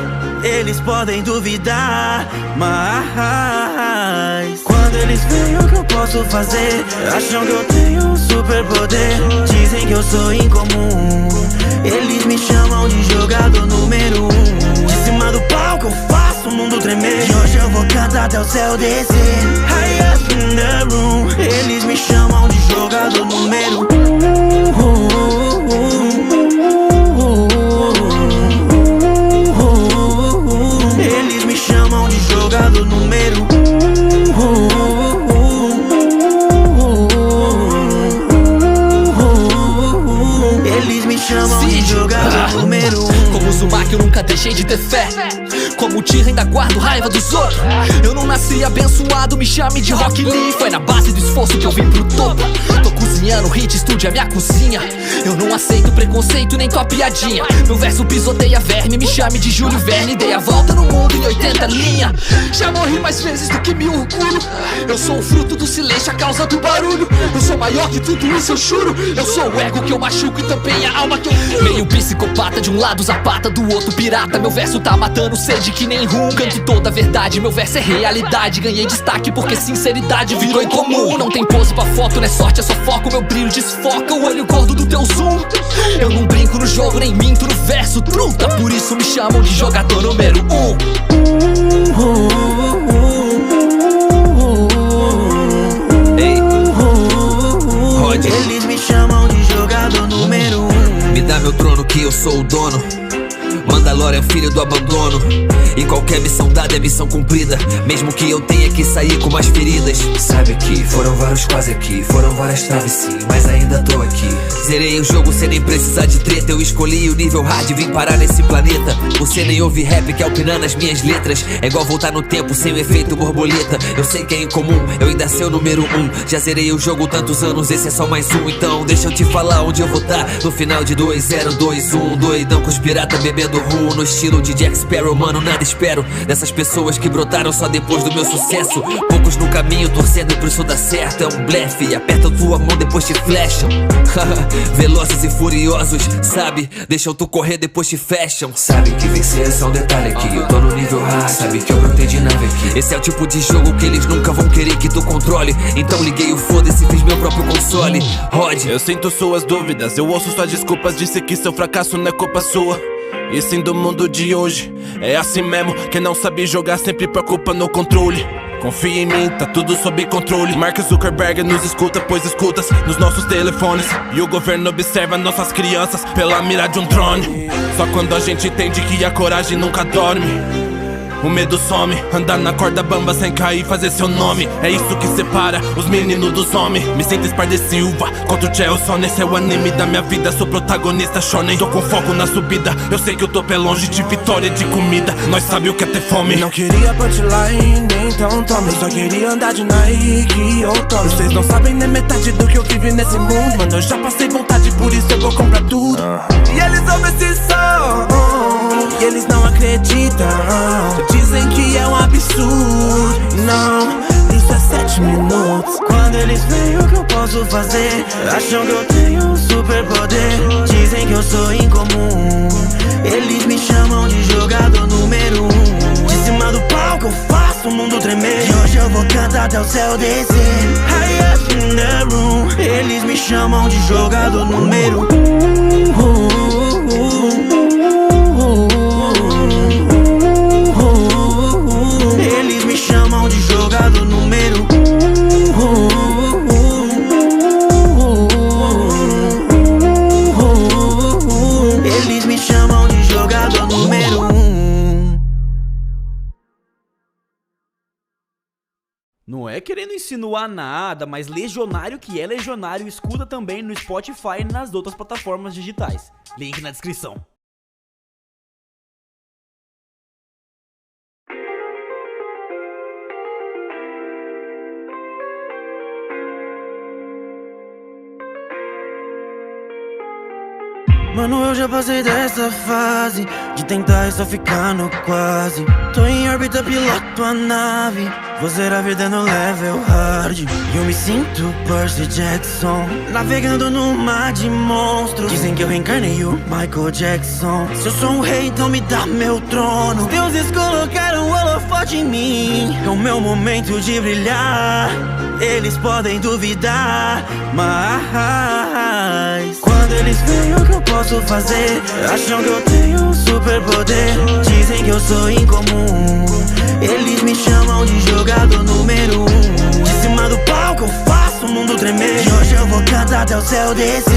Eles podem duvidar, mas quando eles veem o que eu posso fazer, acham que eu tenho um superpoder. Dizem que eu sou incomum. Eles me chamam de jogador número 1. De cima do palco eu faço o mundo tremer. E hoje eu vou cantar até o céu descer. Highest in the room. Eles me chamam de jogador número 1. Eles me chamam de jogador número 1. Eles me chamam de jogador número 1. Como Uzumaki eu nunca deixei de ter fé. Como Tira ainda guardo raiva dos outros. Eu não nasci abençoado, me chame de Rock Lee. Foi na base do esforço que eu vim pro topo. Tô cozinhando, hit, estúdio é minha cozinha. Eu não aceito preconceito nem tua piadinha. Meu verso pisoteia verme, me chame de Júlio Verne. Dei a volta no mundo em 80 linha. Já morri mais vezes do que me orgulho. Eu sou o fruto do silêncio, a causa do barulho. Eu sou maior que tudo isso, eu juro. Eu sou o ego que eu machuco e também a alma que eu furo. Meio psicopata, de um lado zapata, do outro pirata. Meu verso tá matando sede que nem rum. Canto toda a verdade, meu verso é realidade. Ganhei destaque porque sinceridade virou incomum. Não tem pose pra foto, não é sorte, é só foco. Meu brilho desfoca o olho gordo do teu zoom. Eu não brinco no jogo, nem minto no verso, truta. Por isso me chamam de jogador número 1. Ei, Rod, Eles me chamam de jogador número 1. me dá meu trono que eu sou o dono. Mandalorian, filho do abandono. E qualquer missão dada é missão cumprida, mesmo que eu tenha que sair com mais feridas. Sabe que foram vários quase aqui, foram várias traves sim, mas ainda tô aqui. Zerei o jogo sem nem precisar de treta. Eu escolhi o nível hard e vim parar nesse planeta. Você nem ouve rap que alpina nas minhas letras. É igual voltar no tempo sem o efeito borboleta. Eu sei que é incomum, eu ainda sei o número 1. Já zerei o jogo tantos anos, esse é só mais um. Então deixa eu te falar onde eu vou tá no final de 2021. Doidão com os piratas bebendo rum, no estilo de Jack Sparrow. Mano, nada espero dessas pessoas que brotaram só depois do meu sucesso. Poucos no caminho torcendo pro isso dar certo. É um blefe, apertam tua mão depois te flecham. Velozes e furiosos, sabe? Deixam tu correr depois te fecham. Sabe que vencer é só um detalhe aqui. Eu tô no nível hard, sabe que eu brotei de nave aqui. Esse é o tipo de jogo que eles nunca vão querer que tu controle. Então liguei o foda-se e fiz meu próprio console. Rod, Eu sinto suas dúvidas, eu ouço suas desculpas. Disse que seu fracasso não é culpa sua. E sim do mundo de hoje, é assim mesmo. Quem não sabe jogar sempre preocupa no controle. Confia em mim, tá tudo sob controle. Mark Zuckerberg nos escuta, pois escutas nos nossos telefones. E o governo observa nossas crianças pela mira de um drone. Só quando a gente entende que a coragem nunca dorme, o medo some, andar na corda bamba sem cair, fazer seu nome. É isso que separa os meninos dos homens. Me sinto Sparda Silva contra o Gelson. Esse é o anime da minha vida, sou protagonista shonen. Tô com foco na subida, eu sei que o topo é longe de vitória de comida. Nós sabe o que é ter fome. Não queria punchline, então tome. Só queria andar de Nike ou Tommy. Vocês não sabem nem metade do que eu vivi nesse mundo. Mano, eu já passei vontade, por isso eu vou comprar tudo. E eles ouvem esse som, e eles não acreditam. Dizem que é um absurdo. Não, isso é 7 minutos. Quando eles veem o que eu posso fazer, acham que eu tenho um superpoder. Dizem que eu sou incomum. Eles me chamam de jogador número 1. De cima do palco eu faço o mundo tremer. E hoje eu vou cantar até o céu descer. Highest in the room. Eles me chamam de jogador número 1. Eles me chamam de jogador número 1. Eles me chamam de jogador número 1. Não é querendo insinuar nada, mas legionário que é legionário escuta também no Spotify e nas outras plataformas digitais. Link na descrição. Mano, eu já passei dessa fase de tentar e só ficar no quase. Tô em órbita, piloto a nave. Vou zerar a vida no level hard. E eu me sinto Percy Jackson, navegando no mar de monstros. Dizem que eu reencarnei o Michael Jackson. Se eu sou um rei, então me dá meu trono. Os deuses colocaram o holofote em mim. É o meu momento de brilhar. Eles podem duvidar, mas quando eles veem o que eu posso fazer, acham que eu tenho um superpoder. Dizem que eu sou incomum. Eles me chamam de jogador número 1. De cima do palco eu faço o mundo tremer. E hoje eu vou cantar até o céu descer.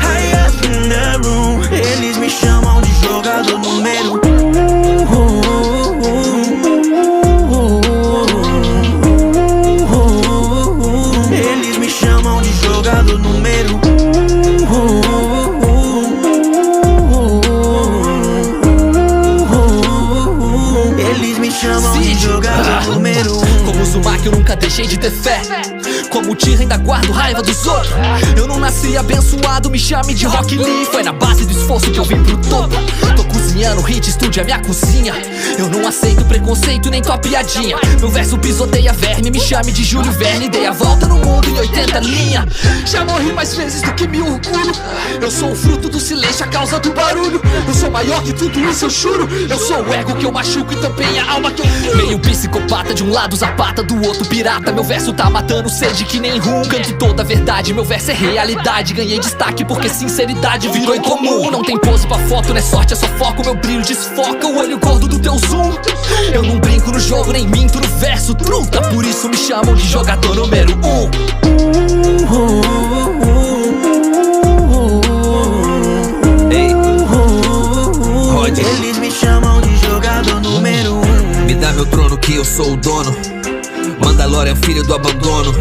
High up in the room. Eles me chamam de jogador número 1. Eles me chamam de jogador número 1. Eles me chamam de jogador número 1. Como Uzumaki eu nunca deixei de ter fé. Como Tira ainda guardo raiva dos outros. Eu não nasci abençoado, me chame de Rock Lee. Foi na base do esforço que eu vim pro topo. Tô cozinhando, hit, estúdio é minha cozinha. Eu não aceito preconceito nem tua piadinha. Meu verso pisoteia verme, me chame de Júlio Verne. Dei a volta no mundo em 80 linha. Já morri mais vezes do que me orgulho. Eu sou o fruto do silêncio, a causa do barulho. Eu sou maior que tudo isso, eu juro. Eu sou o ego que eu machuco e também a alma que eu furo. Meio psicopata, de um lado zapata, do outro pirata. Meu verso tá matando sede que nem rum. Canto toda a verdade, meu verso é realidade. Ganhei destaque porque sinceridade virou incomum. Não tem pose pra foto, não é sorte, é só foco. Meu brilho desfoca o olho gordo do teu zoom. Eu não brinco no jogo, nem minto no verso, truta. Por isso me chamam de jogador número 1. Ei, Rod, Eles me chamam de jogador número 1. me dá meu trono que eu sou o dono. Mandalorian, filho do abandono.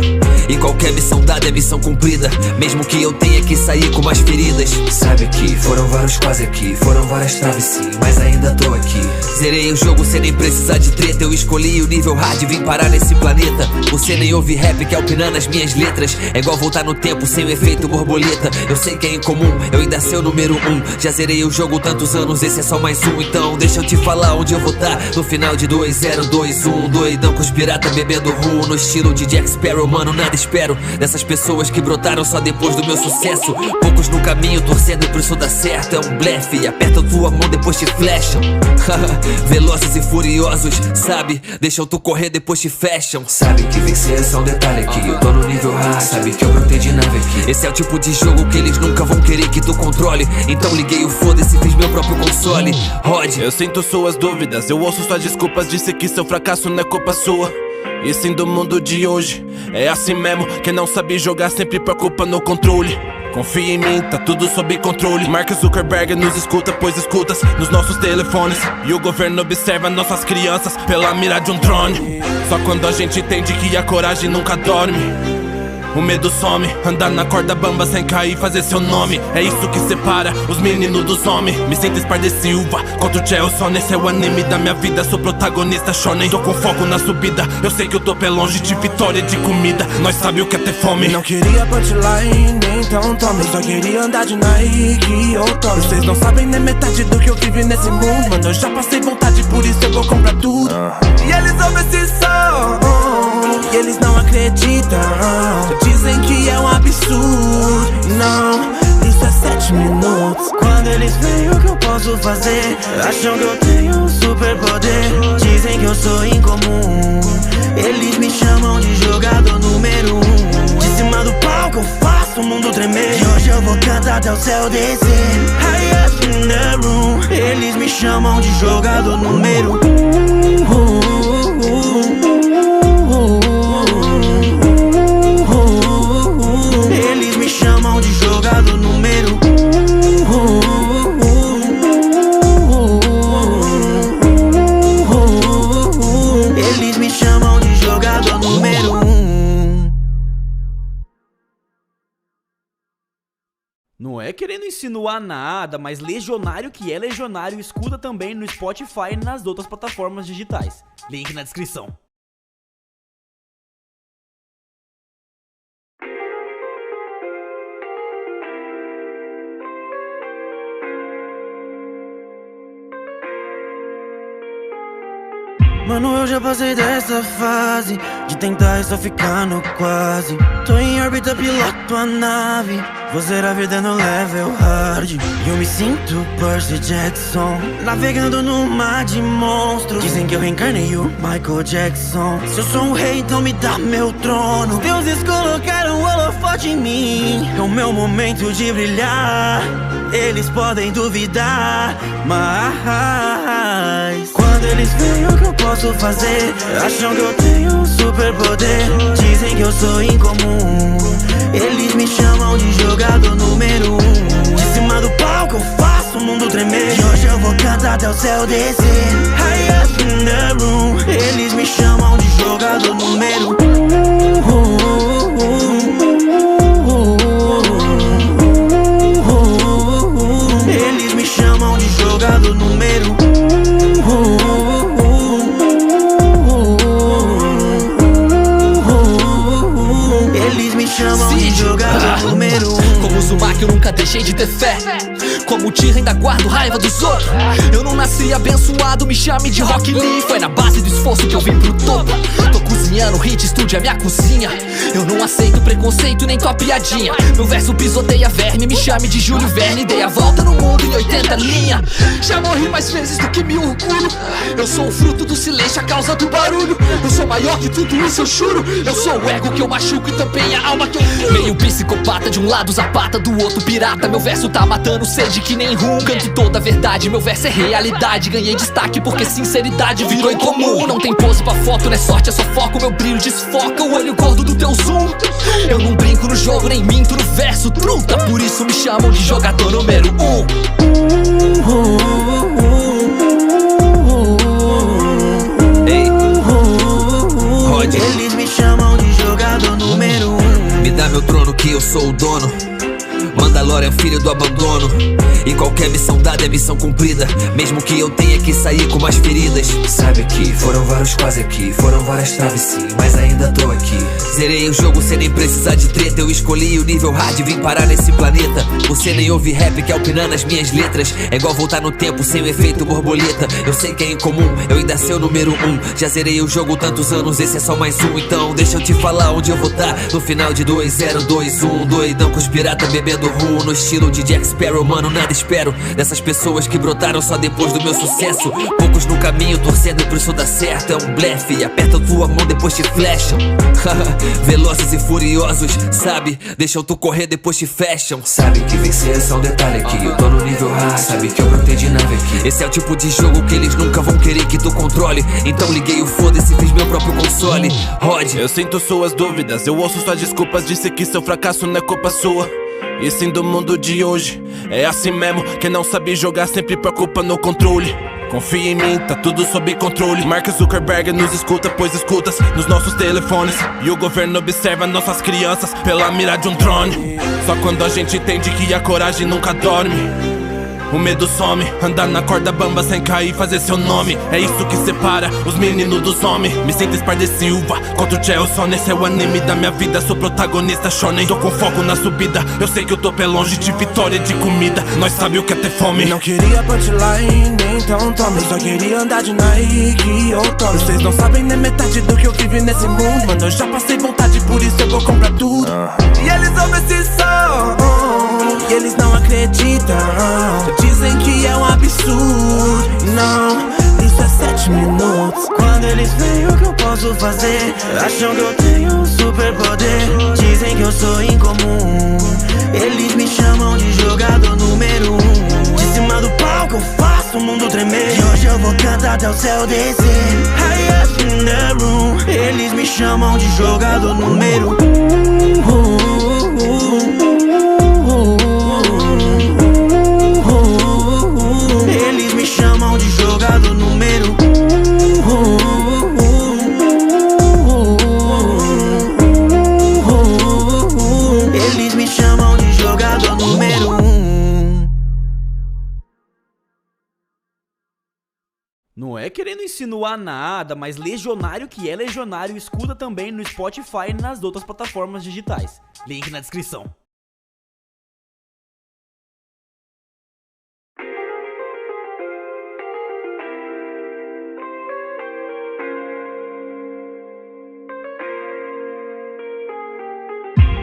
E qualquer missão dada é missão cumprida, mesmo que eu tenha que sair com mais feridas. Sabe que foram vários quase aqui, foram várias traves sim, mas ainda tô aqui. Zerei o jogo sem nem precisar de treta. Eu escolhi o nível hard e vim parar nesse planeta. Você nem ouve rap que alpinando as minhas letras. É igual voltar no tempo sem o efeito borboleta. Eu sei que é incomum, eu ainda sei o número 1. Já zerei o jogo tantos anos, esse é só mais um. Então deixa eu te falar onde eu vou tá no final de 2021. Doidão com os piratas bebendo rum, no estilo de Jack Sparrow, mano, nada espero dessas pessoas que brotaram só depois do meu sucesso. Poucos no caminho torcendo pro isso dar certo. É um blefe, apertam tua mão depois te flecham. Velozes e furiosos, sabe? Deixam tu correr depois te fecham. Sabe que vencer é só um detalhe aqui. Eu tô no nível hard, sabe que eu brotei de nave aqui. Esse é o tipo de jogo que eles nunca vão querer que tu controle. Então liguei o foda-se e fiz meu próprio console. Rod, Eu sinto suas dúvidas, eu ouço suas desculpas. Disse que seu fracasso não é culpa sua. E sim do mundo de hoje, é assim mesmo. Quem não sabe jogar sempre preocupa no controle. Confia em mim, tá tudo sob controle. Mark Zuckerberg nos escuta, pois escutas nos nossos telefones. E o governo observa nossas crianças pela mira de um drone. Só quando a gente entende que a coragem nunca dorme, o medo some, andar na corda bamba sem cair, fazer seu nome. É isso que separa os meninos dos homens. Me sinto Sparda Silva contra o Gelson. Esse é o anime da minha vida, sou protagonista shonen. Tô com foco na subida, eu sei que o topo é longe de vitória de comida. Nós sabe o que é ter fome. Não queria punchline, então tome. Só queria andar de Nike ou Tommy. Vocês não sabem nem metade do que eu vivi nesse mundo. Mano, eu já passei vontade, por isso eu vou comprar tudo. E eles ouvem esse som, e eles não acreditam. Dizem que é um absurdo. Não, isso é 7 minutos. Quando eles veem o que eu posso fazer, acham que eu tenho um superpoder. Dizem que eu sou incomum. Eles me chamam de jogador número 1. De cima do palco eu faço o mundo tremer. E hoje eu vou cantar até o céu descer. High up in the room. Eles me chamam de jogador número 1. Eles me chamam de jogador número 1. Eles me chamam de jogador número 1. Não é querendo insinuar nada, mas legionário que é legionário, escuta também no Spotify e nas outras plataformas digitais. Link na descrição. Mano, eu já passei dessa fase de tentar e só ficar no quase. Tô em órbita, piloto a nave. Vou zerar a vida no level hard. E eu me sinto Percy Jackson, navegando no mar de monstros. Dizem que eu reencarnei o Michael Jackson. Se eu sou um rei, então me dá meu trono. Os deuses colocaram o holofote em mim. É o meu momento de brilhar. Eles podem duvidar, mas quando eles veem o que eu posso fazer, acham que eu tenho um superpoder. Dizem que eu sou incomum. Eles me chamam de jogador número 1. De cima do palco eu faço o mundo tremer. E hoje eu vou cantar até o céu descer. High up in the room. Eles me chamam de jogador número 1. Eles me chamam de jogador número 1. Eles me chamam de jogador número 1. Como Uzumaki eu nunca deixei de ter fé. Como Tira ainda guardo raiva dos outros. Eu não nasci abençoado, me chame de Rock Lee. Foi na base do esforço que eu vim pro topo. Tô cozinhando, hit, estúdio é minha cozinha. Eu não aceito preconceito nem tua piadinha. Meu verso pisoteia verme, me chame de Júlio Verne. Dei a volta no mundo em 80 linha. Já morri mais vezes do que me orgulho. Eu sou o fruto do silêncio, a causa do barulho. Eu sou maior que tudo isso, eu juro. Eu sou o ego que eu machuco e também a alma que eu curo. Meio psicopata, de um lado zapata, do outro pirata. Meu verso tá matando sede que nem rum. Canto toda a verdade, meu verso é realidade. Ganhei destaque porque sinceridade virou incomum. Não tem pose pra foto, não é sorte, é só foco. Meu brilho desfoca o olho gordo do teu zoom. Eu não brinco no jogo, nem minto no verso, truta. Por isso me chamam de jogador número 1. Ei, Rod, Eles me chamam de jogador número 1. me dá meu trono que eu sou o dono. Mandalorian, filho do abandono. E qualquer missão dada é missão cumprida, mesmo que eu tenha que sair com mais feridas. Sabe que foram vários quase aqui, foram várias traves sim, mas ainda tô aqui. Zerei o jogo sem nem precisar de treta. Eu escolhi o nível hard e vim parar nesse planeta. Você nem ouve rap que alpinando as minhas letras. É igual voltar no tempo sem o efeito borboleta. Eu sei que é incomum, eu ainda sei o número 1. Já zerei o jogo tantos anos, esse é só mais um. Então deixa eu te falar onde eu vou tá no final de 2021. Doidão com os piratas bebendo rum, no estilo de Jack Sparrow. Mano, nada espero dessas pessoas que brotaram só depois do meu sucesso. Poucos no caminho torcendo pro isso dar certo. É um blefe, aperta tua mão depois te flecham. Velozes e furiosos, sabe? Deixam tu correr depois te fecham. Sabe que vencer é só um detalhe aqui. Eu tô no nível hard, sabe que eu brotei de nave aqui. Esse é o tipo de jogo que eles nunca vão querer que tu controle. Então liguei o foda-se e fiz meu próprio console. Rod, Eu sinto suas dúvidas, eu ouço suas desculpas. Disse que seu fracasso não é culpa sua. E sim do mundo de hoje, é assim mesmo. Quem não sabe jogar sempre preocupa no controle. Confia em mim, tá tudo sob controle. Mark Zuckerberg nos escuta, pois escutas nos nossos telefones. E o governo observa nossas crianças pela mira de um drone. Só quando a gente entende que a coragem nunca dorme, o medo some, andar na corda bamba sem cair, fazer seu nome. É isso que separa os meninos dos homens. Me sinto Sparda Silva contra o Gelson. Esse é o anime da minha vida, sou protagonista shonen. Tô com foco na subida, eu sei que eu tô pé longe de vitória de comida. Nós sabe o que é ter fome. Não queria punchline, então tome. Só queria andar de Nike ou Tommy. Vocês não sabem nem metade do que eu vivi nesse mundo. Mano, eu já passei vontade, por isso eu vou comprar tudo. E eles ouvem esse som, e eles não acreditam. Dizem que é um absurdo. Não, isso é 7 minutos. Quando eles veem o que eu posso fazer, acham que eu tenho um superpoder. Dizem que eu sou incomum. Eles me chamam de jogador número 1. De cima do palco eu faço o mundo tremer. E hoje eu vou cantar até o céu descer. High up in the room. Eles me chamam de jogador número 1. Eles me chamam de jogador número 1. Eles me chamam de jogador número 1. insinuar nada, mas legionário que é legionário escuta também no Spotify e nas outras plataformas digitais. Link na descrição.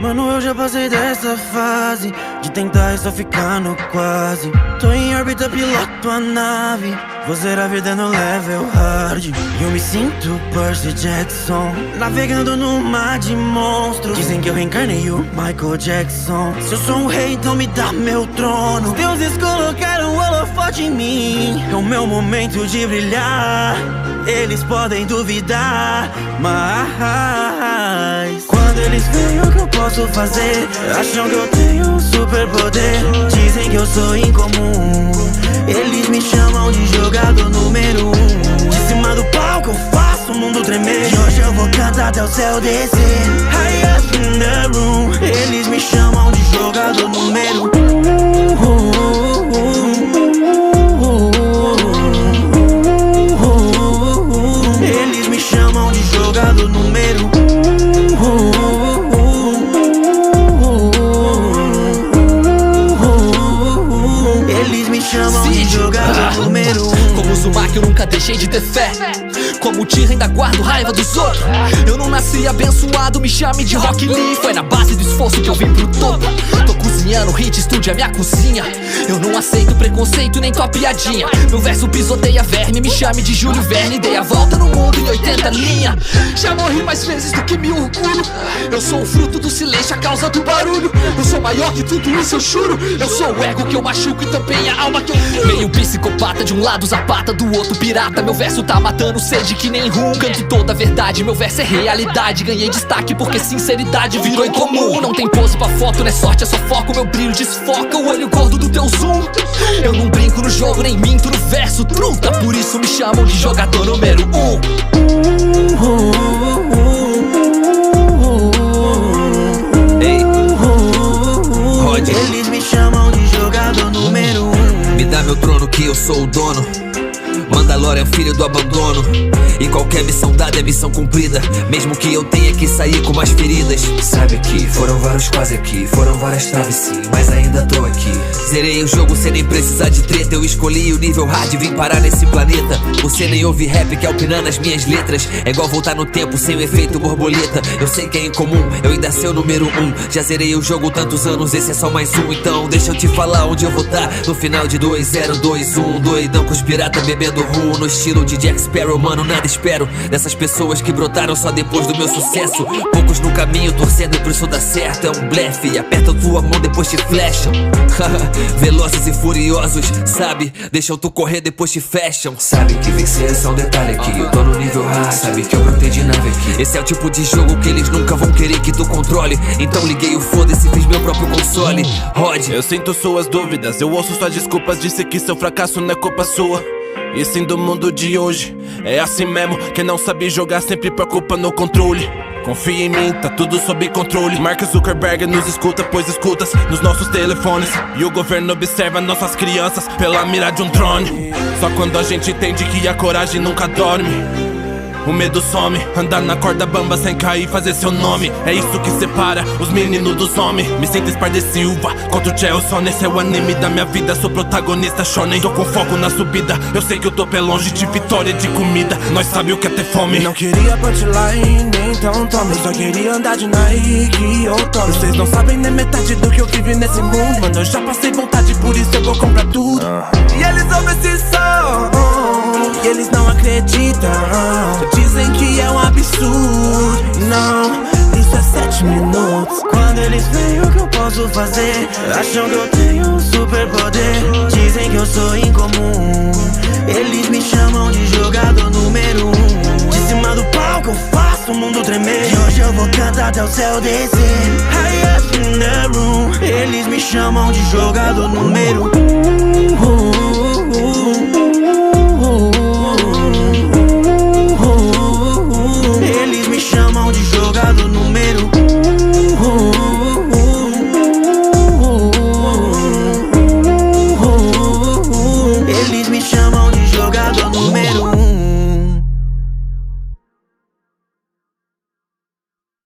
Mano, eu já passei dessa fase de tentar e só ficar no quase. Tô em órbita, piloto a nave. Vou zerar a vida no level hard. E eu me sinto Percy Jackson, navegando no mar de monstros. Dizem que eu reencarnei o Michael Jackson. Se eu sou um rei, então me dá meu trono. Os deuses colocaram o holofote em mim. É o meu momento de brilhar. Eles podem duvidar, mas quando eles veem o que eu posso fazer, acham que eu tenho um superpoder. Dizem que eu sou incomum. Eles me chamam de jogador número 1. De cima do palco eu faço o mundo tremer. E hoje eu vou cantar até o céu descer. High up in the room. Eles me chamam de jogador número 1. Eles me chamam de jogador número 1. Eles me chamam de jogador número 1. Como Uzumaki eu nunca deixei de ter fé. Como Tira ainda guardo raiva dos outros. Eu não nasci abençoado, me chame de Rock Lee. Foi na base do esforço que eu vim pro topo. Tô cozinhando, hit, estúdio é minha cozinha. Eu não aceito preconceito nem tua piadinha. Meu verso pisoteia verme, me chame de Júlio Verne. Dei a volta no mundo em 80 linha. Já morri mais vezes do que me orgulho. Eu sou o fruto do silêncio, a causa do barulho. Eu sou maior que tudo isso, eu juro. Eu sou o ego que eu machuco e também a alma que eu furo. Meio psicopata, de um lado zapata, do outro pirata. Meu verso tá matando sede que nem rum. Canto toda a verdade, meu verso é realidade. Ganhei destaque porque sinceridade virou incomum. Não tem pose pra foto, não é sorte, é só foco. Meu brilho desfoca o olho gordo do teu zoom. Eu não brinco no jogo, nem minto no verso, truta. Por isso me chamam de jogador número 1. Ei, Rod, Eles me chamam de jogador número 1. me dá meu trono que eu sou o dono. Mandalorian, filho do abandono. E qualquer missão dada é missão cumprida, mesmo que eu tenha que sair com mais feridas. Sabe que foram vários quase aqui, foram várias traves sim, mas ainda tô aqui. Zerei o jogo sem nem precisar de treta. Eu escolhi o nível hard e vim parar nesse planeta. Você nem ouve rap que alpina nas minhas letras. É igual voltar no tempo sem o efeito borboleta. Eu sei que é incomum, eu ainda sei o número 1. Já zerei o jogo tantos anos, esse é só mais um. Então deixa eu te falar onde eu vou tá no final de 2021. Doidão com os piratas bebendo rum, no estilo de Jack Sparrow. Mano, nada espero dessas pessoas que brotaram só depois do meu sucesso. Poucos no caminho torcendo pro isso dar certo. É um blefe, apertam tua mão depois te flecham. Velozes e furiosos, sabe? Deixam tu correr depois te fecham. Sabe que vencer é só um detalhe aqui. Eu tô no nível hard, sabe que eu brotei de nave aqui. Esse é o tipo de jogo que eles nunca vão querer que tu controle. Então liguei o foda-se e fiz meu próprio console. Rod, Eu sinto suas dúvidas, eu ouço suas desculpas. Disse que seu fracasso não é culpa sua. E sim do mundo de hoje, é assim mesmo. Quem não sabe jogar sempre preocupa no controle. Confia em mim, tá tudo sob controle. Mark Zuckerberg nos escuta, pois escutas nos nossos telefones. E o governo observa nossas crianças pela mira de um drone. Só quando a gente entende que a coragem nunca dorme, o medo some, andar na corda bamba sem cair, fazer seu nome. É isso que separa os meninos dos homens. Me sinto Sparda Silva contra o Chelsea. Esse é o anime da minha vida, sou protagonista shonen. Tô com foco na subida, eu sei que o topo é longe de vitória de comida. Nós sabe o que é ter fome. Não queria punchline, então tome. Eu só queria andar de Nike ou Tommy. Vocês não sabem nem metade do que eu vivi nesse mundo. Mano, eu já passei vontade, por isso eu vou comprar tudo. E eles ouvem esse som, e eles não acreditam. Dizem que é um absurdo. Não, isso é 7 minutos. Quando eles veem o que eu posso fazer, acham que eu tenho um superpoder. Dizem que eu sou incomum. Eles me chamam de jogador número 1. De cima do palco eu faço o mundo tremer. E hoje eu vou cantar até o céu descer. High up in the room. Eles me chamam de jogador número 1.